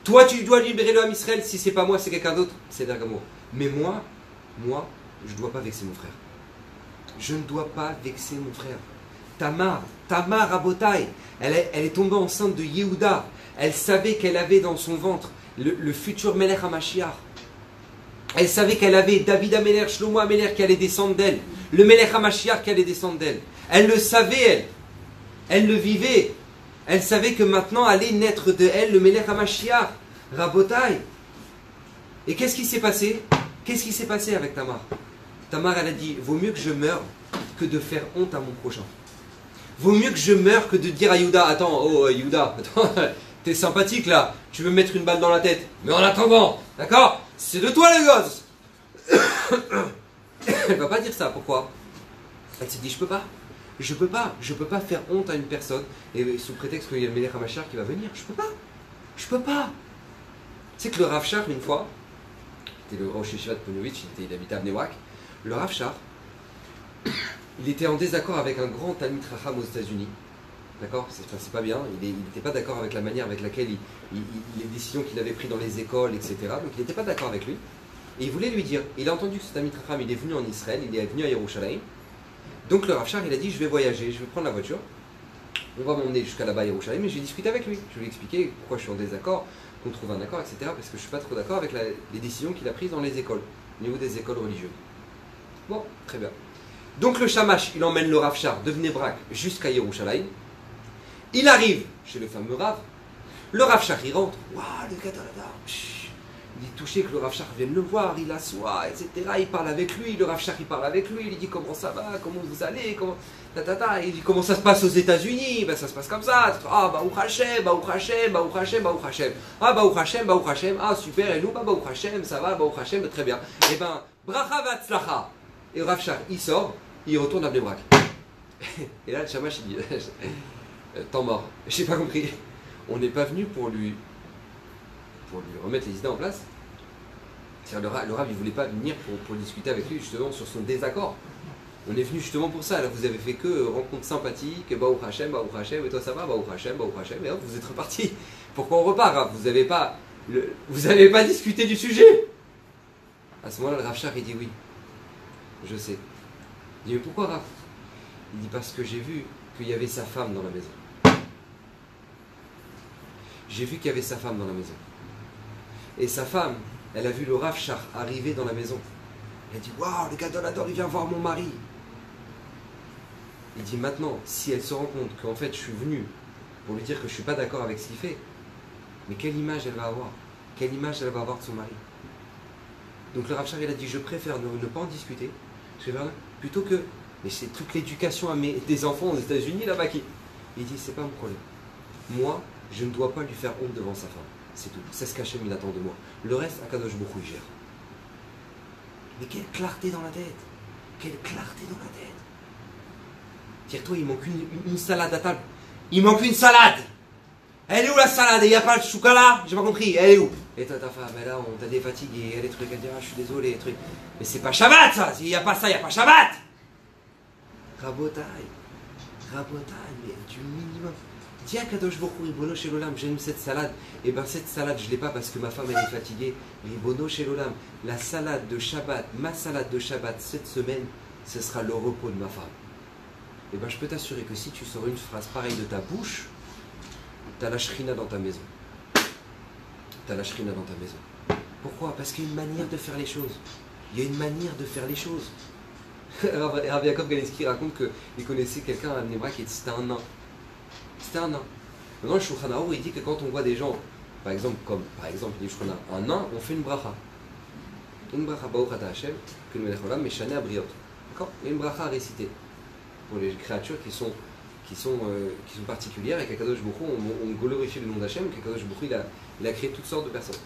Toi, tu dois libérer le Ham Israël. Si c'est pas moi, c'est quelqu'un d'autre. C'est Bergamo. Mais moi, je ne dois pas vexer mon frère. Je ne dois pas vexer mon frère. Tamar Rabotai, elle est tombée enceinte de Yehuda. Elle savait qu'elle avait dans son ventre le futur Melech HaMashiach. Elle savait qu'elle avait David Améler, Shlomo Améler qui allait descendre d'elle. Le Melech HaMashiach qui allait descendre d'elle. Elle le savait, elle. Elle le vivait. Elle savait que maintenant allait naître de elle le Melech HaMashiach. Rabotai. Et qu'est-ce qui s'est passé? Qu'est-ce qui s'est passé avec Tamar? Tamar, elle a dit, vaut mieux que je meure que de faire honte à mon prochain. Vaut mieux que je meure que de dire à Yehuda, attends, oh Yehuda, attends, t'es sympathique là, tu veux me mettre une balle dans la tête. Mais en attendant, d'accord? C'est de toi le gosse. Elle va pas dire ça, pourquoi? Elle s'est dit, je peux pas faire honte à une personne, et sous prétexte qu'il y a le Melech HaMashiach qui va venir, je peux pas. Tu sais que le Rav Shach, une fois, c'était le Rosh Yeshiva de Ponovitch, il habitait à Bnei Brak, le Rav Shach, il était en désaccord avec un grand Talmid Chacham aux États-Unis. D'accord? C'est pas bien. Il n'était pas d'accord avec la manière avec laquelle les décisions qu'il avait prises dans les écoles, etc. Donc il n'était pas d'accord avec lui. Et il voulait lui dire. Il a entendu que ce Talmid Chacham, il est venu en Israël, il est venu à Yerushalayim. Donc le Rav Shach, il a dit, je vais voyager, je vais prendre la voiture. On va m'emmener jusqu'à là-bas à Yerushalayim, et je vais discuter avec lui. Je vais lui expliquer pourquoi je suis en désaccord, qu'on trouve un accord, etc. Parce que je ne suis pas trop d'accord avec les décisions qu'il a prises dans les écoles, au niveau des écoles religieuses. Bon, très bien. Donc le Shamash, il emmène le Rav Shach de Bnei Brak jusqu'à Yerushalayim. Il arrive chez le fameux Rav. Le Rav Shach, il rentre. Waouh, le gars là-bas. Il est touché que le Rav Shach vienne le voir. Il assoit, etc. Il parle avec lui. Le Rav Shach, il parle avec lui. Il lui dit comment ça va, comment vous allez, comment... Il dit comment ça se passe aux États-Unis. Ben ça se passe comme ça. Ah, Baruch Hashem, Baruch Hashem, Baruch Hashem, Baruch Hashem. Ah, Baruch Hashem, Baruch Hashem. Ah, super. Et nous, Baruch Hashem, ça va, Baruch Hashem, très bien. Et ben, Bracha Vatzlacha. Et le Rav Shach, il sort. Il retourne à Bnei Brak. Et là, le Shamash, il dit temps mort. J'ai pas compris. On n'est pas venu pour lui lui remettre les idées en place. Le Rav, il ne voulait pas venir pour discuter avec lui justement sur son désaccord. On est venu justement pour ça. Là, vous avez fait que rencontre sympathique, Baruch Hashem, et toi ça va, Baruch Hashem, et hop, vous êtes reparti. Pourquoi on repart, Rav? Vous n'avez pas discuté du sujet. À ce moment-là, le Rav Shach, il dit oui, je sais. Il dit mais pourquoi, Rav? Il dit parce que j'ai vu qu'il y avait sa femme dans la maison. J'ai vu qu'il y avait sa femme dans la maison. Et sa femme, elle a vu le Rav Shach arriver dans la maison. Elle dit waouh, le Gadol Hador, il vient voir mon mari. Il dit maintenant, si elle se rend compte qu'en fait je suis venu pour lui dire que je ne suis pas d'accord avec ce qu'il fait, mais quelle image elle va avoir? Quelle image elle va avoir de son mari? Donc le Rav Shach, il a dit je préfère ne pas en discuter, plutôt que. Mais c'est toute l'éducation des enfants aux États-Unis là-bas qui. Il dit c'est pas mon problème. Moi, je ne dois pas lui faire honte devant sa femme. C'est tout. C'est ce qu'Hachem il attend de moi. Le reste, Akadosh Baruch Hu, il gère. Mais quelle clarté dans la tête! Quelle clarté dans la tête! Tire-toi, il manque une salade à table. Il manque une salade! Elle est où la salade? Il n'y a pas le chocolat? J'ai pas compris. Elle est où? Et toi, ta femme, elle là, on t'a des fatigues et elle est trucs. Elle dit ah, je suis désolé, les trucs. Mais c'est pas Shabbat ça! S'il n'y a pas ça, il n'y a pas Shabbat! Rabotai, mais du minimum. Dis à Kadosh Baruch Hu, Ribono Shel Olam, j'aime cette salade. Et bien cette salade, je ne l'ai pas parce que ma femme elle est fatiguée. Ribono Shel Olam, la salade de Shabbat, ma salade de Shabbat cette semaine, ce sera le repos de ma femme. Et bien je peux t'assurer que si tu sors une phrase pareille de ta bouche, tu as la shrina dans ta maison. Tu as la shrina dans ta maison. Pourquoi? Parce qu'il y a une manière de faire les choses. Il y a une manière de faire les choses. Rav Yaakov Galinsky raconte qu'il connaissait quelqu'un à Bnei Brak qui c'était un nain. C'était un nain. Maintenant, le Shulchan Arour, il dit que quand on voit des gens, par exemple, il dit un nain, on fait une bracha. Une bracha, Baruch Ata Hashem, que nous mettons là, Meshane Abriot. D'accord? Il y a une bracha à réciter pour les créatures qui sont particulières et qu'Akadosh Baruch Hu, on glorifie le nom d'Hachem, qu'Akadosh Baruch Hu, il a créé toutes sortes de personnes.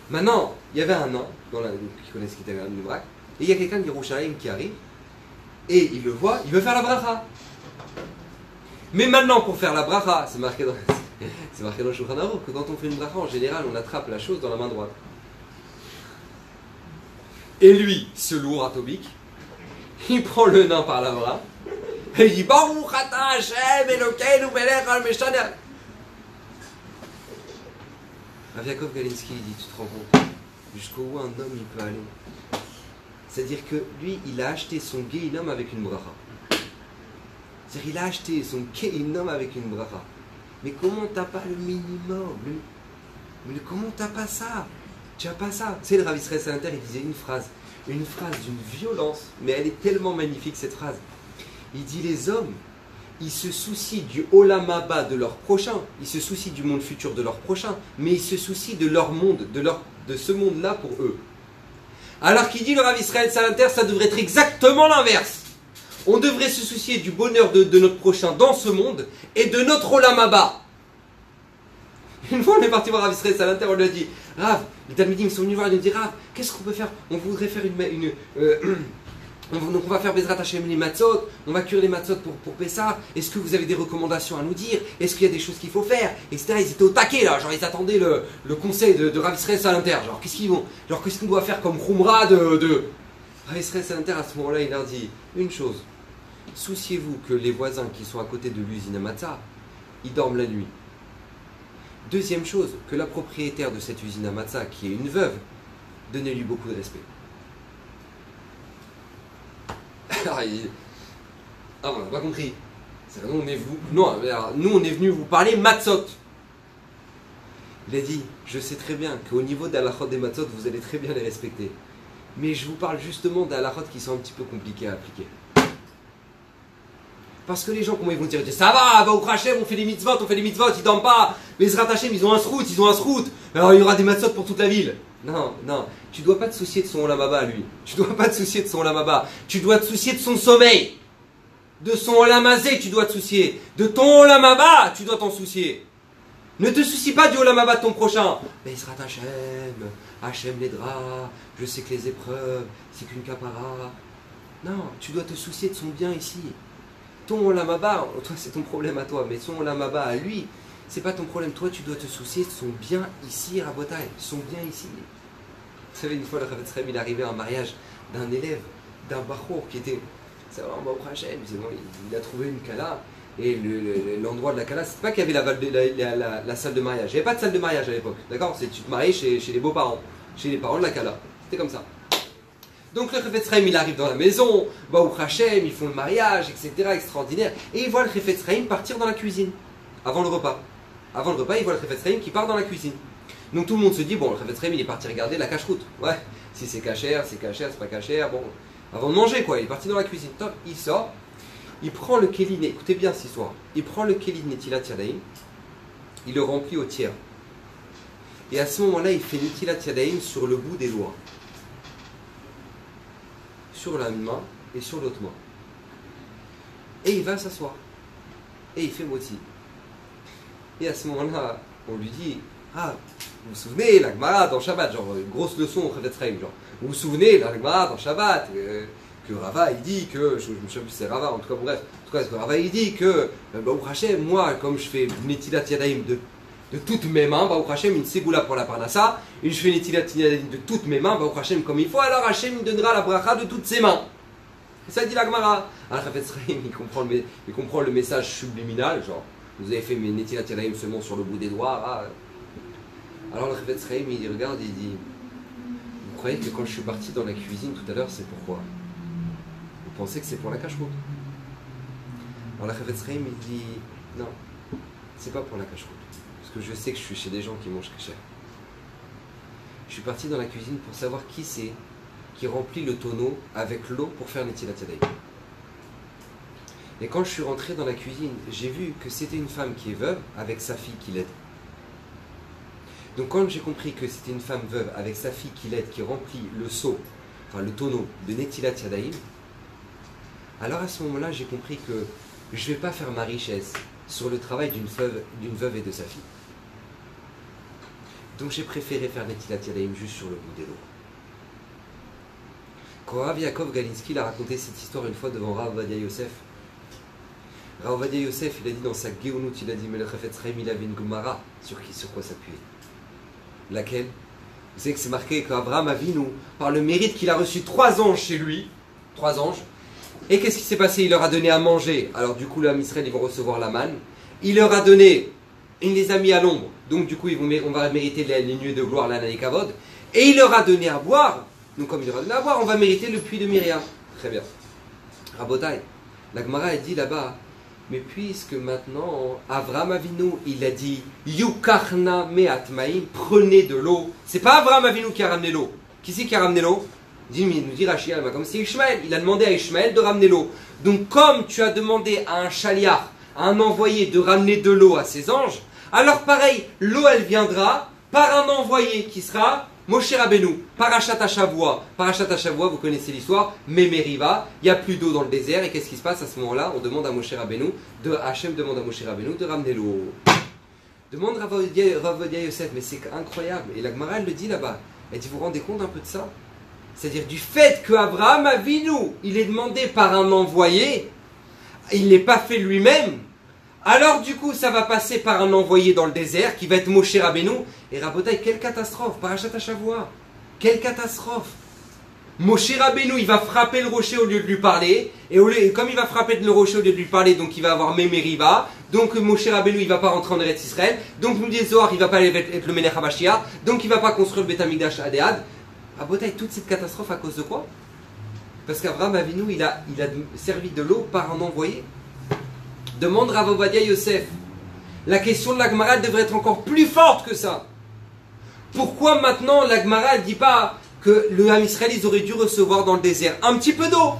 Maintenant, il y avait un nain, qui connaît ce qui était à Bnei Brak, et il y a quelqu'un de Yerushalayim qui arrive, et il le voit, il veut faire la bracha. Mais maintenant, pour faire la bracha, c'est marqué dans le Shulchan Arour que quand on fait une bracha, en général, on attrape la chose dans la main droite. Et lui, ce lourd atomique, il prend le nain par la bras, et il dit Baruch Ata Hashem Elokeinu melech al meshane. Rav Yaakov Galinsky, il dit tu te rends compte jusqu'où un homme il peut aller? C'est-à-dire que lui, il a acheté son Gehinnom avec une bracha. C'est-à-dire qu'il a acheté son Gehinnom avec une bracha. Mais comment t'as pas le minimum? Mais comment t'as pas ça? Tu as pas ça? Tu sais, le Rav Israël Salanter, il disait une phrase d'une violence, mais elle est tellement magnifique cette phrase. Il dit les hommes, ils se soucient du Olam Haba de leur prochain, ils se soucient du monde futur de leur prochain, mais ils se soucient de leur monde, de ce monde-là pour eux. Alors qu'il dit le Rav Israël Salanter, ça devrait être exactement l'inverse. On devrait se soucier du bonheur de notre prochain dans ce monde et de notre Olam Haba. Une fois on est parti voir Rav Israël Salanter, on lui a dit Rav, les Talmidim sont venus voir, ils nous disent Rav, qu'est-ce qu'on peut faire? On voudrait faire donc on va faire Bezrat Hashem les matzot, on va cuire les matzot pour Pessah. Est-ce que vous avez des recommandations à nous dire? Est-ce qu'il y a des choses qu'il faut faire? Etc. Ils étaient au taquet là, genre ils attendaient le conseil de Rav Israël Salanter. Genre qu'est-ce qu'on doit faire comme Khumra de Rav Israël Salanter? À ce moment-là, il leur dit une chose. Souciez-vous que les voisins qui sont à côté de l'usine à matzah, ils dorment la nuit. Deuxième chose, que la propriétaire de cette usine à matzah, qui est une veuve, donnez-lui beaucoup de respect. On n'a pas compris. Nous, on est venu vous parler matzot. Il a dit, je sais très bien qu'au niveau d'Alachot des matzot, vous allez très bien les respecter. Mais je vous parle justement d'Alachot qui sont un petit peu compliqués à appliquer. Parce que les gens, comment ils vont dire, ça va au Hashem, on fait des mitzvot, ils dorment pas. Les Zrat Hashem, ils ont un srout. Alors il y aura des matzot pour toute la ville. Non, tu dois pas te soucier de son Olam Haba, lui. Tu dois te soucier de son sommeil. De son Olam Hazé, tu dois te soucier. De ton Olam Haba, tu dois t'en soucier. Ne te soucie pas du Olam Haba de ton prochain. Mais il sera Hashem l'aidera. Je sais que les épreuves, c'est qu'une capara. Non, tu dois te soucier de son bien ici. Ton Olam Haba, toi c'est ton problème à toi, mais son Olam Haba à lui, c'est pas ton problème. Toi, tu dois te soucier de son bien ici, Rabotai, son bien ici. Vous savez, une fois, le Rav Tzraim, il est arrivé à un mariage d'un élève, d'un bachour qui était, ça va, en Baruch Hashem, il a trouvé une kala, et l'endroit de la kala, c'est pas qu'il y avait la salle de mariage. Il n'y avait pas de salle de mariage à l'époque, d'accord? Tu te mariais chez les beaux-parents, chez les parents de la kala. C'était comme ça. Donc le Chafetz Chaim, il arrive dans la maison, Baruch Hashem, ils font le mariage, etc., extraordinaire, et il voit le Chafetz Chaim partir dans la cuisine, avant le repas. Avant le repas, il voit le Chafetz Chaim qui part dans la cuisine. Donc tout le monde se dit, bon, le Chafetz Chaim, il est parti regarder la cache-route. Ouais, si c'est cachère, c'est pas cachère, bon, avant de manger, quoi, il est parti dans la cuisine. Top, il sort, il prend le Keli, écoutez bien cette histoire, il prend le Keli de Netilat Yadayim, il le remplit au tiers. Et à ce moment-là, il fait Netilat Yadayim sur le bout des doigts. Sur la main et sur l'autre main. Et il va s'asseoir. Et il fait moti. Et à ce moment-là, on lui dit, ah, vous vous souvenez, la Gemara dans Shabbat, genre une grosse leçon au Chafetz Chaim, genre, vous vous souvenez, la Gemara dans Shabbat, que Rava il dit que, je me souviens plus si c'est Rava, en tout cas bref, en tout cas Rava il dit que, Baruch Hashem, moi, comme je fais Netilat Yadayim de toutes mes mains, Baruch Hashem, une ségoula pour la parnassa, et je fais Netilat Yadayim de toutes mes mains, Baruch Hashem comme il faut, alors Hashem me donnera la bracha de toutes ses mains. Et ça dit la Gemara. Alors Chafetz Chaim, il comprend le message subliminal, genre, vous avez fait mes Netilat Yadayim seulement sur le bout des doigts, ah. Alors le Chafetz Chaim, il regarde et il dit, vous croyez que quand je suis parti dans la cuisine tout à l'heure, c'est pourquoi? Vous pensez que c'est pour la cache-route? Alors le Chafetz Chaim, il dit, non, c'est pas pour la cache-route. Parce que je sais que je suis chez des gens qui mangent kasher. Je suis parti dans la cuisine pour savoir qui c'est qui remplit le tonneau avec l'eau pour faire Netilat Yadayim. Et quand je suis rentré dans la cuisine, j'ai vu que c'était une femme qui est veuve avec sa fille qui l'aide. Donc quand j'ai compris que c'était une femme veuve avec sa fille qui l'aide, qui remplit le seau, enfin le tonneau de Netilat Yadayim, alors à ce moment-là j'ai compris que je ne vais pas faire ma richesse sur le travail d'une veuve et de sa fille. Donc j'ai préféré faire Netilat Yadayim juste sur le bout des doigts. Quand Rav Yaakov Galinsky a raconté cette histoire une fois devant Rav Ovadia Yosef, Rav Ovadia Yosef, il a dit dans sa Géonout, il a dit, mais le Chafetz Chaim, il avait une Gemara sur quoi s'appuyer. Laquelle? Vous savez que c'est marqué qu'Abraham Avinu, par le mérite qu'il a reçu 3 anges chez lui, 3 anges, et qu'est-ce qui s'est passé? Il leur a donné à manger. Alors du coup, l'âme Israël, ils vont recevoir la manne. Il leur a donné, il les a mis à l'ombre. Donc du coup, on va mériter les nuées de gloire, la Naïkavod. Et il leur a donné à boire. Donc comme il leur a donné à boire, on va mériter le puits de Myriam. Très bien. Rabotai, la Gemara a dit là-bas, mais puisque maintenant, Avraham Avinu, il a dit, Yukarna me'at ma'im, prenez de l'eau. C'est pas Avraham Avinu qui a ramené l'eau. Qui c'est qui a ramené l'eau? Il nous dit Rashi, comme c'est Ishmaël. Il a demandé à Ishmaël de ramener l'eau. Donc comme tu as demandé à un chaliar, à un envoyé de ramener de l'eau à ses anges, alors pareil, l'eau elle viendra par un envoyé qui sera Moshe Rabbeinu, Parashat HaShavua. Parashat HaShavua, vous connaissez l'histoire, Mémériva, il n'y a plus d'eau dans le désert, et qu'est-ce qui se passe à ce moment-là? On demande à Moshe Rabbeinu, Hachem demande à Moshe Rabbeinu de ramener l'eau. Demande Rav Ovadia Yosef, mais c'est incroyable, et la Gemara elle le dit là-bas, elle dit, vous vous rendez compte un peu de ça? C'est-à-dire du fait que Abraham Avinu, il est demandé par un envoyé, il ne l'est pas fait lui-même, alors du coup ça va passer par un envoyé dans le désert qui va être Moshe Rabbeinu. Et Rabotai, quelle catastrophe, Parashat HaShavua, quelle catastrophe. Moshe Rabbeinu, il va frapper le rocher au lieu de lui parler, et comme il va frapper le rocher au lieu de lui parler, donc il va avoir Mémériva, donc Moshe Rabbeinu il va pas rentrer en Eretz Israël, donc nous dit Zohar il va pas être le Melech HaMashiach, donc il va pas construire le Beth Amikdash Adéad. Rabotai, toute cette catastrophe à cause de quoi? Parce qu'Abraham Avinu il a servi de l'eau par un envoyé. Demande Rav Ovadia Yosef. La question de la Gemara devrait être encore plus forte que ça. Pourquoi maintenant la Gemara ne dit pas que le Ham Israël ils auraient dû recevoir dans le désert un petit peu d'eau?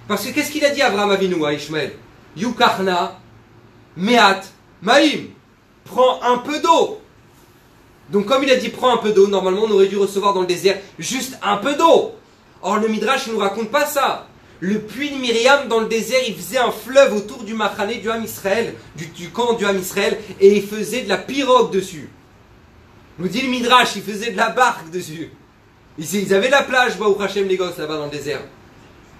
Parce que qu'est-ce qu'il a dit Abraham Avinu à Ishmael? Yukarna me'at ma'im. Prends un peu d'eau. Donc comme il a dit prends un peu d'eau, normalement on aurait dû recevoir dans le désert juste un peu d'eau. Or le Midrash ne nous raconte pas ça. Le puits de Myriam dans le désert, il faisait un fleuve autour du Machané du Ham Israël, du camp du Ham Israël, et il faisait de la pirogue dessus. Nous dit le Midrash, il faisait de la barque dessus. Ils avaient la plage, Baruch Hashem les gosses là-bas dans le désert.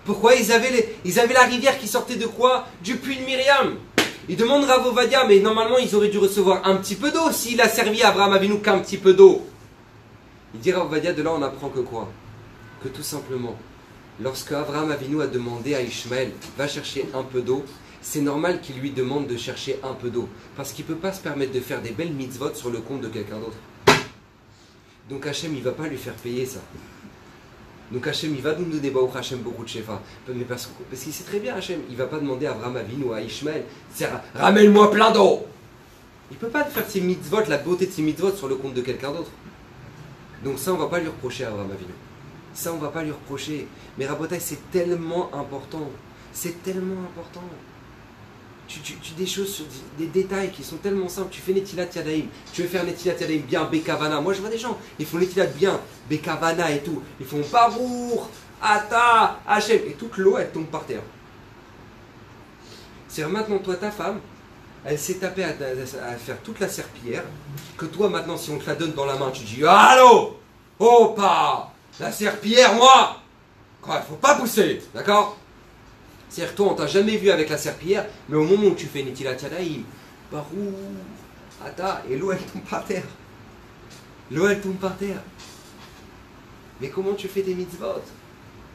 Pourquoi ils avaient la rivière qui sortait de quoi? Du puits de Myriam. Il demande Rav Ovadia, mais normalement ils auraient dû recevoir un petit peu d'eau s'il a servi à Abraham Avinu qu'un petit peu d'eau. Il dit Rav Ovadia, de là on apprend que quoi? Que tout simplement, lorsque Abraham Avinu a demandé à Ishmaël, va chercher un peu d'eau, c'est normal qu'il lui demande de chercher un peu d'eau. Parce qu'il ne peut pas se permettre de faire des belles mitzvot sur le compte de quelqu'un d'autre. Donc Hachem, il ne va pas lui faire payer ça. Donc Hachem, il va nous donner Baruch Hachem beaucoup de shefa. Mais parce qu'il sait très bien, Hachem, il ne va pas demander à Abraham Avinu ou à Ishmael, ramène-moi plein d'eau. Il ne peut pas faire ses mitzvot, la beauté de ses mitzvot sur le compte de quelqu'un d'autre. Donc ça, on ne va pas lui reprocher à Abraham Avinu. Ça, on ne va pas lui reprocher. Mais Rabotai, c'est tellement important. C'est tellement important. Des choses sur des détails qui sont tellement simples. Tu fais Netilat Yadayim. Tu veux faire Netilat Yadayim bien, Bekavana. Moi, je vois des gens, ils font Netilat bien, Bekavana et tout. Ils font Barour, Ata, Hachem. Et toute l'eau, elle tombe par terre. C'est-à-dire maintenant, toi, ta femme, elle s'est tapée à faire toute la serpillière. Que toi, maintenant, si on te la donne dans la main, tu dis allô, oh, pas la serpillière, moi, il ne faut pas pousser, d'accord? C'est-à-dire que toi, on t'a jamais vu avec la serpillière, mais au moment où tu fais Netilat Yadayim, Barou, Ata, et l'eau elle tombe par terre. L'eau elle tombe par terre. Mais comment tu fais des mitzvot?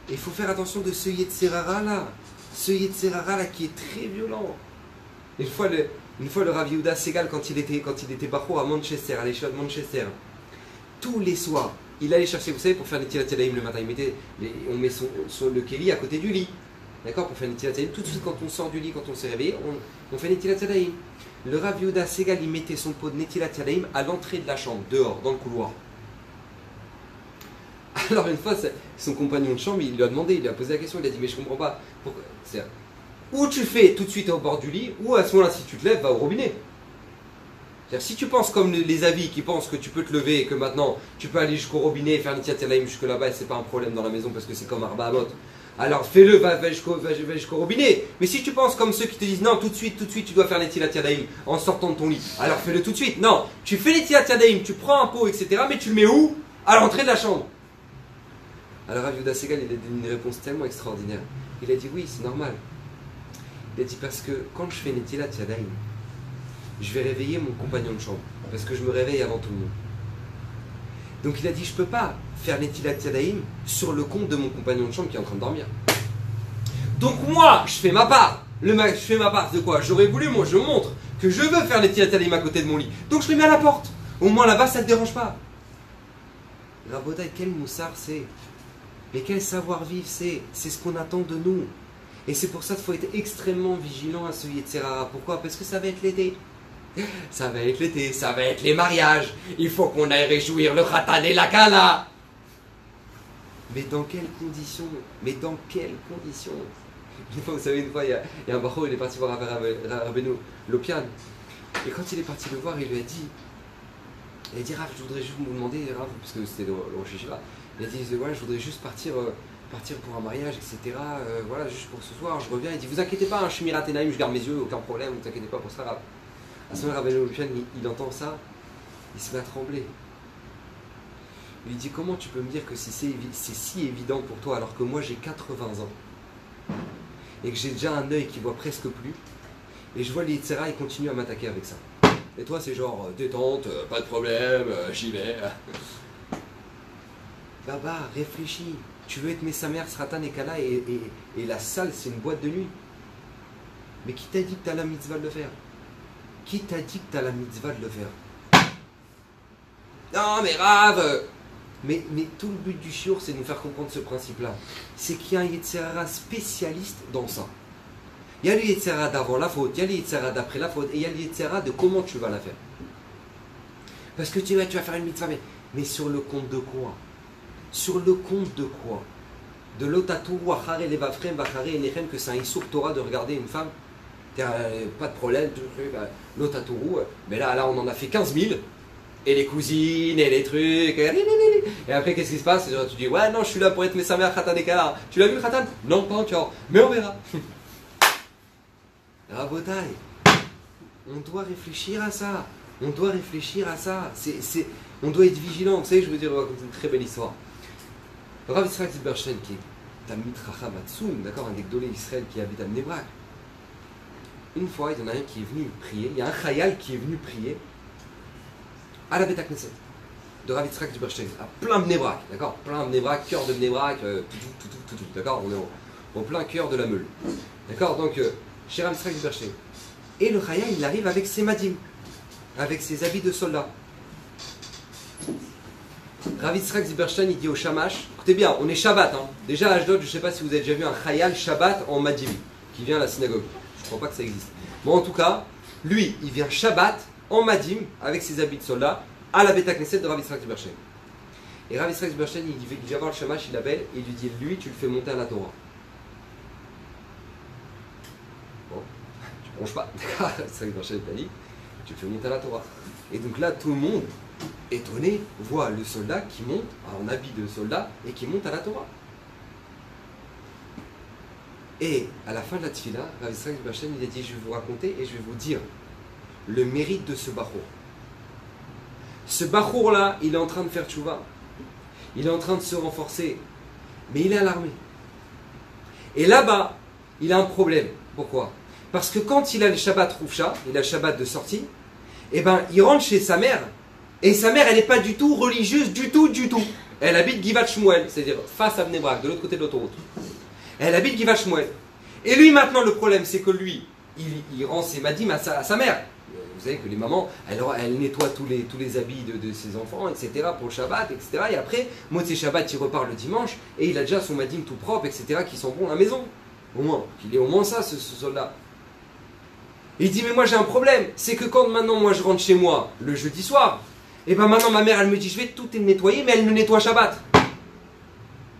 Il faut faire attention de ce Yetzerara là. Ce Yetzerara là qui est très violent. Une fois le Rav Yehuda Segal, quand il était Bachour à Manchester, à l'échelle de Manchester, tous les soirs, il allait chercher, vous savez, pour faire Netilat Yadayim le matin, on met le Kéli à côté du lit. D'accord, pour faire Netilat Yadayim, tout de suite quand on sort du lit, quand on s'est réveillé, on fait Netilat Yadayim. Le Rav Yehuda Segal, il mettait son pot de Netilat Yadayim à l'entrée de la chambre, dehors, dans le couloir. Alors une fois, son compagnon de chambre, il lui a demandé, il lui a posé la question, il a dit mais je comprends pas, pourquoi? C'est-à-dire, ou tu fais tout de suite au bord du lit, ou à ce moment-là, si tu te lèves, va au robinet. C'est-à-dire, si tu penses comme les avis qui pensent que tu peux te lever et que maintenant tu peux aller jusqu'au robinet et faire Netilat Yadayim jusque là-bas et c'est pas un problème dans la maison parce que c'est comme Arba Amot. Alors fais-le, va jusqu'au robinet. Mais si tu penses comme ceux qui te disent non, tout de suite, tu dois faire Netilat Yadayim en sortant de ton lit, alors fais-le tout de suite. Non, tu fais Netilat Yadayim, tu prends un pot, etc. Mais tu le mets où? À l'entrée de la chambre. Alors Rav Yehuda Segal, il a donné une réponse tellement extraordinaire. Il a dit oui, c'est normal. Il a dit parce que quand je fais Netilat Yadayim, je vais réveiller mon compagnon de chambre. Parce que je me réveille avant tout le monde. Donc il a dit, je ne peux pas faire Netilat Yadayim sur le compte de mon compagnon de chambre qui est en train de dormir. Donc moi, je fais ma part. Je fais ma part de quoi? J'aurais voulu, moi, je montre que je veux faire Netilat Yadayim à côté de mon lit. Donc je le mets à la porte. Au moins là-bas, ça ne te dérange pas. Rabotai, quel moussard c'est? Mais quel savoir-vivre c'est? C'est ce qu'on attend de nous. Et c'est pour ça qu'il faut être extrêmement vigilant à ce Yetzerara. Pourquoi? Parce que ça va être l'été. Ça va être l'été, ça va être les mariages. Il faut qu'on aille réjouir le Khatan et la Kala. Mais dans quelles conditions? Mais dans quelles conditions? Une fois, vous savez, il y a un baro, il est parti voir Rabbeinu Lopian. Et quand il est parti le voir, il lui a dit Rav, je voudrais juste vous demander, Rav, parce que c'était le Rosh Hashanah, il a dit voilà, je voudrais juste partir pour un mariage, etc. Voilà, juste pour ce soir, je reviens. Il dit vous inquiétez pas, je suis Miratenaïm, je garde mes yeux, aucun problème, vous inquiétez pas pour ça, Rav. À ce moment-là, Rabbeinu Lopian, il entend ça, il se met à trembler. Il lui dit comment tu peux me dire que c'est si évident pour toi alors que moi j'ai 80 ans et que j'ai déjà un œil qui voit presque plus et je vois les Yetzera, ils continuent à m'attaquer avec ça. Et toi c'est genre détente, pas de problème, j'y vais. Baba, réfléchis. Tu veux être Messamer, Sratan et Kala et la salle c'est une boîte de nuit. Mais qui t'a dit que tu as la mitzvah de le faire? Qui t'a dit que tu as la mitzvah de le faire? Non mais Rav. Mais tout le but du shiur, c'est de nous faire comprendre ce principe-là. C'est qu'il y a un Yetzerara spécialiste dans ça. Il y a le Yetzerara d'avant la faute, il y a le Yetzerara d'après la faute, et il y a le Yetzerara de comment tu vas la faire. Parce que tu vas faire une mitzvah, mais sur le compte de quoi? Sur le compte de quoi? De l'otatourou achare levafrem vachare enechem, que c'est un issour Torah de regarder une femme. Pas de problème, l'otatourou, mais là on en a fait 15 000. Et les cousines, et les trucs, et après qu'est-ce qui se passe? Tu dis ouais non je suis là pour être Messamer Khatan et Kala. Tu l'as vu le Khatan? Non pas encore, mais on verra. Rabotai, on doit réfléchir à ça. On doit réfléchir à ça. On doit être vigilant. Vous savez, je vais vous dire une très belle histoire. Le Rav Israël Zilberstein, qui est Talmid Chacham Atzum, d'accord, un des Gdolei Israël qui habite à Bnei Brak. une fois, il y en a un qui est venu prier, il y a un Chayal qui est venu prier à la Beit HaKnesset de Rav Yitzhak Zilberstein, à plein Bnei Brak, d'accord, plein Bnei Brak, cœur de Bnei Brak, tout, d'accord, on est au plein cœur de la Meule, d'accord, donc chez Rav Yitzhak Zilberstein. Et le Chayal, il arrive avec ses madim, avec ses habits de soldat. Rav Yitzhak Zilberstein, il dit au Shamash, écoutez bien, on est Shabbat, hein. Déjà à Ashdod, je ne sais pas si vous avez déjà vu un Chayal Shabbat en madim, qui vient à la synagogue, je ne crois pas que ça existe. Bon, en tout cas, lui, il vient Shabbat en madim, avec ses habits de soldat, à la Beit HaKnesset de Rav Yitzhak Zilberstein. Et Rav Yitzhak Zilberstein, il vient voir le Shamash, il l'appelle, et il lui dit, lui, tu le fais monter à la Torah. Bon, tu ne bronches pas, d'accord, Rav Yitzhak Zilberstein t'a dit, tu le fais monter à la Torah. Et donc là, tout le monde, étonné, voit le soldat qui monte, en habit de soldat, et qui monte à la Torah. Et à la fin de la tefila, Rav Yitzhak Zilberstein, il a dit, je vais vous raconter et je vais vous dire le mérite de ce bachour. Ce bachour-là, il est en train de faire tchouva. Il est en train de se renforcer. Mais il est à l'armée. Et là-bas, il a un problème. Pourquoi? Parce que quand il a le Shabbat Roufcha, il a le Shabbat de sortie, eh ben, il rentre chez sa mère. Et sa mère, elle n'est pas du tout religieuse, du tout. Elle habite Givat Shmuel, c'est-à-dire face à Bnei Brak, de l'autre côté de l'autoroute. Elle habite Givat Shmuel. Et lui, maintenant, le problème, c'est que lui, il rend ses madim à sa mère. Vous savez que les mamans, elles nettoient tous les habits de ses enfants, etc. pour le Shabbat, etc. Et après, Motzei Shabbat, il repart le dimanche, et il a déjà son madim tout propre, etc. qui sont bons à la maison. Au moins, il est au moins ça, ce soldat. Et il dit, mais moi j'ai un problème, c'est que quand maintenant moi je rentre chez moi, le jeudi soir, et ben maintenant ma mère elle me dit, je vais tout nettoyer, mais elle me nettoie Shabbat.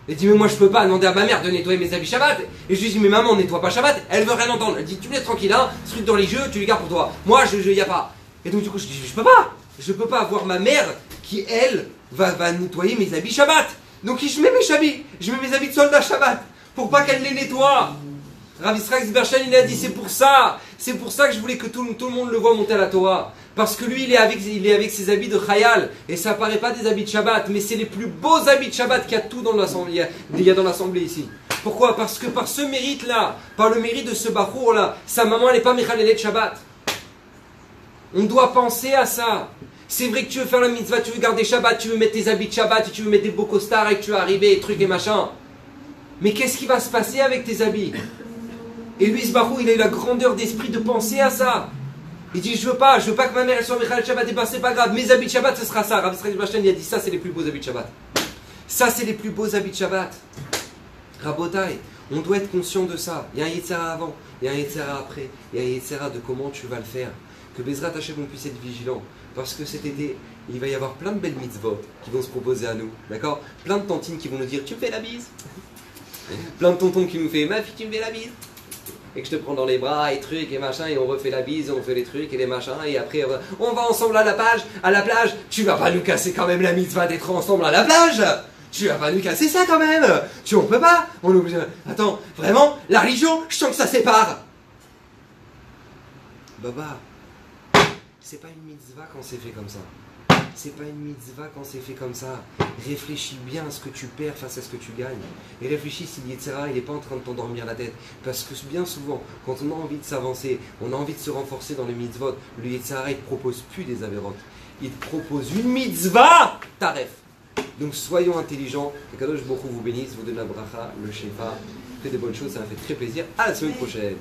Elle dit, mais moi je peux pas demander à ma mère de nettoyer mes habits Shabbat. Et je lui dis, mais maman, on nettoie pas Shabbat. Elle veut rien entendre. Elle dit, tu me laisses tranquille, hein, ce truc dans les jeux, tu les gardes pour toi. Moi, y a pas. Et donc du coup, je dis, je peux pas. Je peux pas avoir ma mère qui, elle, va nettoyer mes habits Shabbat. Donc je mets mes habits de soldat Shabbat, pour pas qu'elle les nettoie. Rav Yitzhak Zilberstein, il a dit, c'est pour ça que je voulais que tout le monde le voit monter à la Torah. Parce que lui, il est avec ses habits de Chayal. Et ça paraît pas des habits de Shabbat, mais c'est les plus beaux habits de Shabbat qu'il y a tout dans l'assemblée. Il y a dans l'assemblée ici. Pourquoi? Parce que par ce mérite-là, par le mérite de ce bachour-là, sa maman, elle n'est pas Mechalelet Shabbat. On doit penser à ça. C'est vrai que tu veux faire la mitzvah, tu veux garder Shabbat, tu veux mettre tes habits de Shabbat, tu veux mettre des beaux costards et que tu vas arriver, et trucs et machin. Mais qu'est-ce qui va se passer avec tes habits? Et lui, ce bachour, il a eu la grandeur d'esprit de penser à ça. Il dit, je veux pas que ma mère elle soit Mechalelet Shabbat, et ben c'est pas grave, mes habits de Shabbat, ce sera ça. Rav Yitzhak Zilberstein, il a dit, ça c'est les plus beaux habits de Shabbat. Ça c'est les plus beaux habits de Shabbat. Rabotai, on doit être conscient de ça. Il y a un Yetzera avant, il y a un Yetzera après, il y a un Yetzera de comment tu vas le faire. Que Bezrat Hashem, on puisse être vigilant. Parce que cet été, il va y avoir plein de belles mitzvot qui vont se proposer à nous. D'accord? Plein de tantines qui vont nous dire, tu me fais la bise? Plein de tontons qui nous font, ma fille, tu me fais la bise? Et que je te prends dans les bras et trucs et machin, et on refait la bise, on fait les trucs et les machins, et après on va ensemble à la plage. Tu vas pas nous casser quand même la mitzvah d'être ensemble à la plage? Tu vas pas nous casser ça quand même? On peut pas? On est obligé. Attends, vraiment? La religion, je sens que ça sépare. Baba, c'est pas une mitzvah quand c'est fait comme ça. C'est pas une mitzvah quand c'est fait comme ça. Réfléchis bien à ce que tu perds face à ce que tu gagnes. Et réfléchis si l'Yetzera, il n'est pas en train de t'endormir la tête. Parce que bien souvent, quand on a envie de s'avancer, on a envie de se renforcer dans les mitzvot, le Yetzera, il ne te propose plus des avérotes. Il te propose une mitzvah, taref. Donc soyons intelligents. Que Kadosh Baruch Hu vous bénisse, vous donne la bracha, le shefa. Faites des bonnes choses, ça m'a fait très plaisir. À la semaine prochaine.